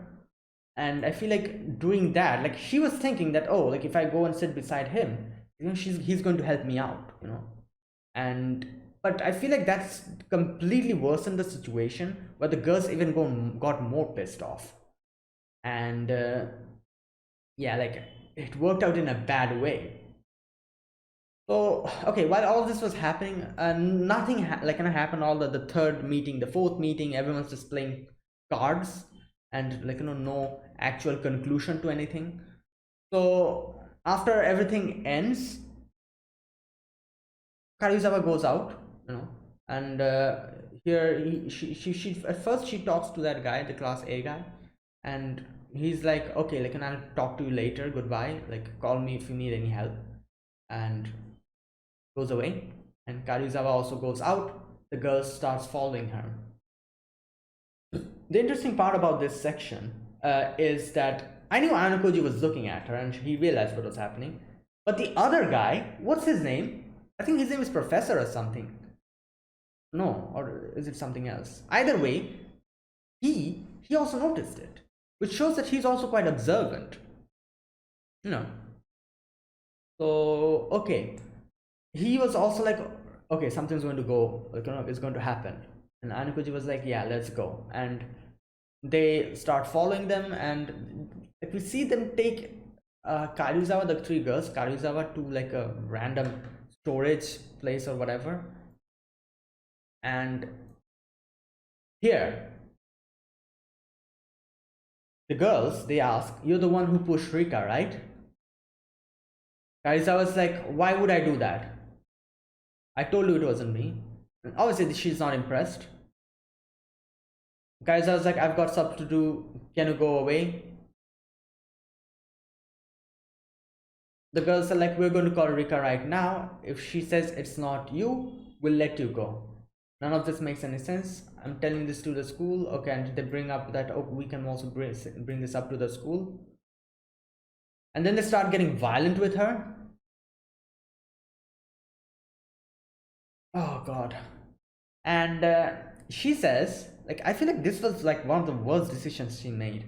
And I feel like doing that, like she was thinking that, oh, like if I go and sit beside him, he's going to help me out. And but I feel like that's completely worsened the situation, where the girls even got more pissed off. And yeah, like it worked out in a bad way. So okay, while all this was happening, nothing happened. All the third meeting, the fourth meeting, everyone's just playing cards, and no actual conclusion to anything. So after everything ends, Karizawa goes out, and here she at first she talks to that guy, the class A guy, and he's like, okay, and I'll talk to you later, goodbye, like call me if you need any help, and goes away. And Karizawa also goes out. The girl starts following her. The interesting part about this section is that I knew Anakoji was looking at her, and he realized what was happening. But the other guy, what's his name? I think his name is Professor or something. No, or is it something else? Either way, he also noticed it, which shows that he's also quite observant. You know. So okay, he was also like, okay, something's going to go, it's going to happen. And Anukuji was like, yeah, let's go. And they start following them, and like we see them take Karuizawa, the three girls, Karuizawa, to like a random storage place or whatever. And here, the girls, they ask, you're the one who pushed Rika, right? Karuizawa was like, why would I do that? I told you it wasn't me. And obviously, she's not impressed. Guys, I was like, I've got stuff to do. Can you go away? The girls are like, we're going to call Rika right now. If she says it's not you, we'll let you go. None of this makes any sense. I'm telling this to the school. Okay, and they bring up that, oh, we can also bring this up to the school. and then they start getting violent with her. Oh god. And she says, like, I feel like this was like one of the worst decisions she made.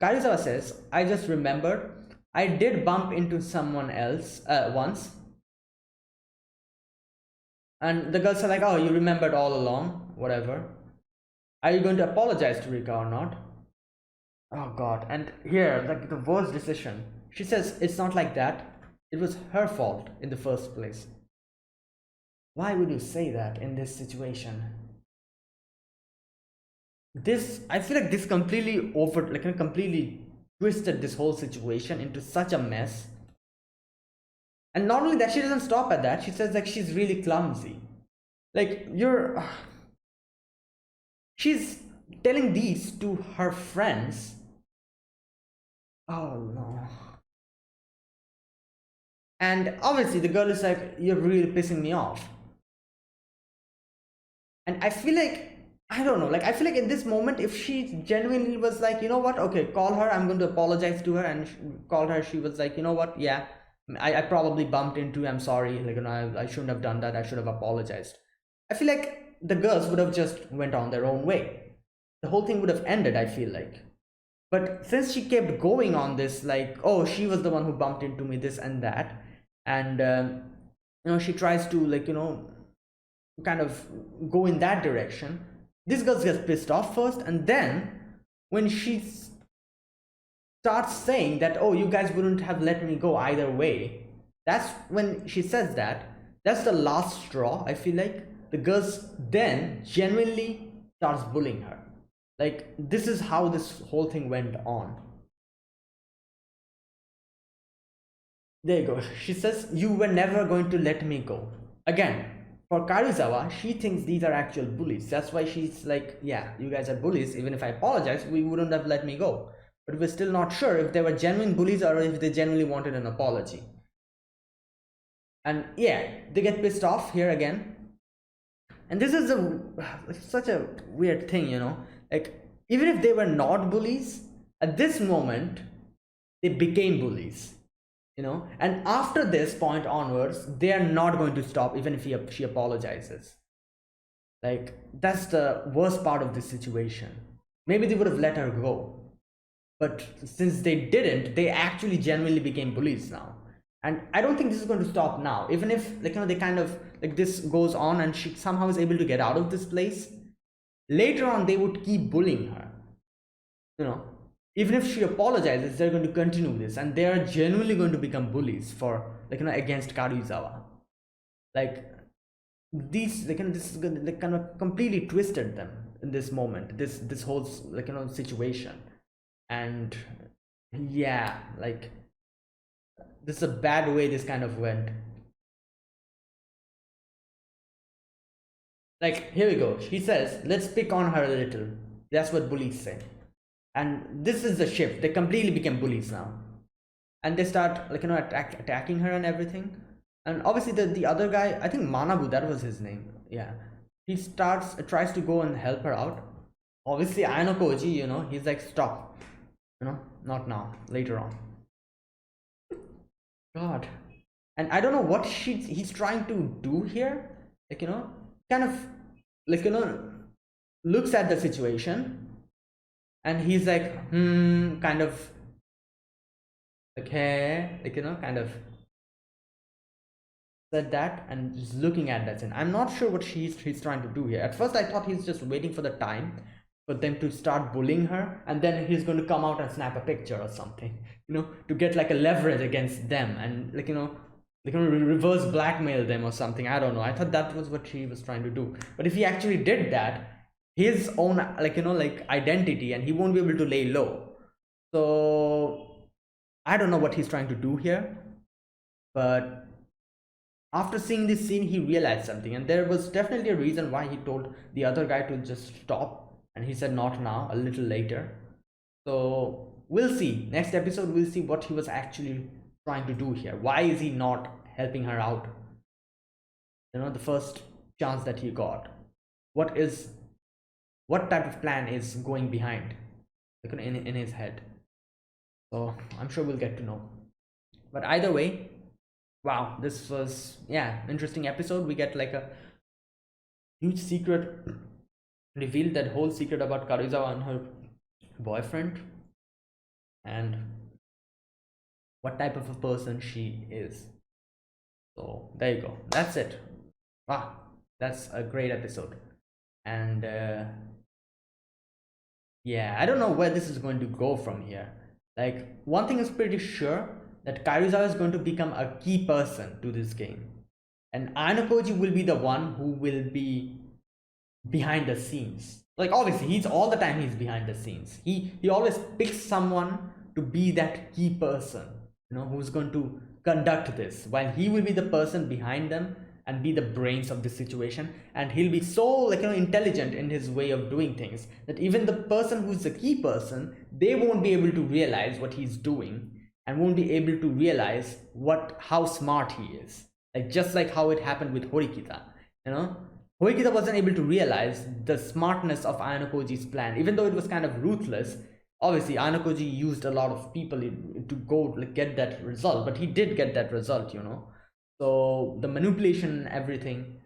Karizawa says, I just remembered I did bump into someone else once. And the girls are like, oh, you remembered all along, whatever. Are you going to apologize to Rika or not? Oh god. And here, like the worst decision. She says, it's not like that. It was her fault in the first place. Why would you say that in this situation? This, I feel like this completely completely twisted this whole situation into such a mess. And not only that, she doesn't stop at that. She says like she's really clumsy. Like she's telling these to her friends. Oh no. And obviously the girl is like, you're really pissing me off. And I feel like, I don't know, like I feel like in this moment, if she genuinely was like, you know what, okay, call her, I'm going to apologize to her, and called her, she was like, you know what, yeah, I probably bumped into, I'm sorry, like, you know, I shouldn't have done that, I should have apologized. I feel like the girls would have just went on their own way. The whole thing would have ended, I feel like. But since she kept going on this, like, oh, she was the one who bumped into me, this and that, and you know, she tries to, like, you know, kind of go in that direction. This girl gets pissed off first, and then when she starts saying that, oh, you guys wouldn't have let me go either way, that's when she says that. That's the last straw. I feel like the girls then genuinely starts bullying her. Like, this is how this whole thing went on. There you go. She says, you were never going to let me go. Again, for Karizawa, she thinks these are actual bullies. That's why she's like, yeah, you guys are bullies. Even if I apologize, we wouldn't have let me go. But we're still not sure if they were genuine bullies or if they genuinely wanted an apology. And yeah, they get pissed off here again. And this is such a weird thing, you know. Like, even if they were not bullies, at this moment, they became bullies. You know, and after this point onwards, they are not going to stop even if she apologizes. Like, that's the worst part of this situation. Maybe they would have let her go, but since they didn't, they actually genuinely became bullies now. And I don't think this is going to stop now. Even if, like, you know, they kind of like this goes on and she somehow is able to get out of this place, later on they would keep bullying her, you know. Even if she apologizes, they're going to continue this, and they are genuinely going to become bullies for, like, you know, against Karuizawa. Like, these, like, you know, this is going to, like, kind of completely twisted them in this moment, this whole, like, you know, situation. And yeah, like, this is a bad way this kind of went. Like, here we go. She says, let's pick on her a little. That's what bullies say. And this is the shift. They completely became bullies now, and they start, like, you know, attacking her and everything. And obviously the other guy, I think Manabu, that was his name, yeah, he tries to go and help her out. Obviously Ayano Koji, you know, he's like, stop, you know, not now, later on. God. And I don't know what he's trying to do here. Like, you know, kind of, like, you know, looks at the situation and he's like, kind of, okay, like, you know, kind of said that and just looking at that scene. I'm not sure what he's trying to do here. At first I thought he's just waiting for the time for them to start bullying her, and then he's going to come out and snap a picture or something, you know, to get like a leverage against them and, like, you know, reverse blackmail them or something. I don't know. I thought that was what he was trying to do. But if he actually did that, his own, like, you know, like, identity, and he won't be able to lay low. So I don't know what he's trying to do here. But after seeing this scene, he realized something, and there was definitely a reason why he told the other guy to just stop, and he said not now, a little later. So we'll see. Next episode, we'll see what he was actually trying to do here. Why is he not helping her out? You know, the first chance that he got. What type of plan is going behind, like, in his head? So I'm sure we'll get to know. But either way, wow, this was, yeah, interesting episode. We get like a huge secret revealed, that whole secret about Karuizawa and her boyfriend, and what type of a person she is. So there you go. That's it. Wow, that's a great episode. And yeah, I don't know where this is going to go from here. Like, one thing is pretty sure, that Kairuzawa is going to become a key person to this game. And Ainokoji will be the one who will be behind the scenes. Like, obviously, he's all the time he's behind the scenes. He always picks someone to be that key person, who's going to conduct this, while he will be the person behind them and be the brains of the situation. And he'll be so, like, intelligent in his way of doing things, that even the person who's the key person, they won't be able to realize what he's doing, and won't be able to realize how smart he is. Like, just like how it happened with Horikita, Horikita wasn't able to realize the smartness of Ayanokoji's plan, even though it was kind of ruthless. Obviously, Ayanokoji used a lot of people to go, like, get that result, but he did get that result. So the manipulation, everything,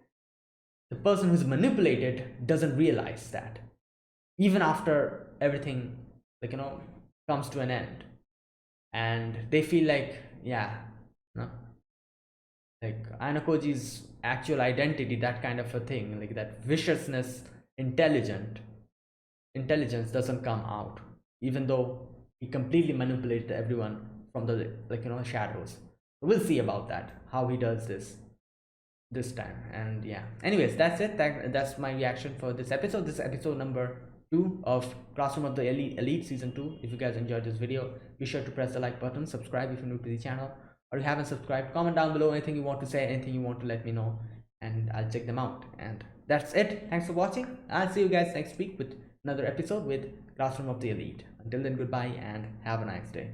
the person who's manipulated doesn't realize that, even after everything, like, comes to an end, and they feel like, yeah, like Ayanokoji's actual identity, that kind of a thing, like that viciousness, intelligence doesn't come out, even though he completely manipulated everyone from the, like, shadows. We'll see about that, how he does this time. And yeah, anyways, that's it. That's my reaction for this episode. This is episode number 2 of Classroom of the Elite season 2. If you guys enjoyed this video, be sure to press the like button, subscribe if you're new to the channel, or you haven't subscribed. Comment down below anything you want to say, anything you want to let me know, and I'll check them out. And that's it. Thanks for watching. I'll see you guys next week with another episode with Classroom of the Elite. Until then, goodbye and have a nice day.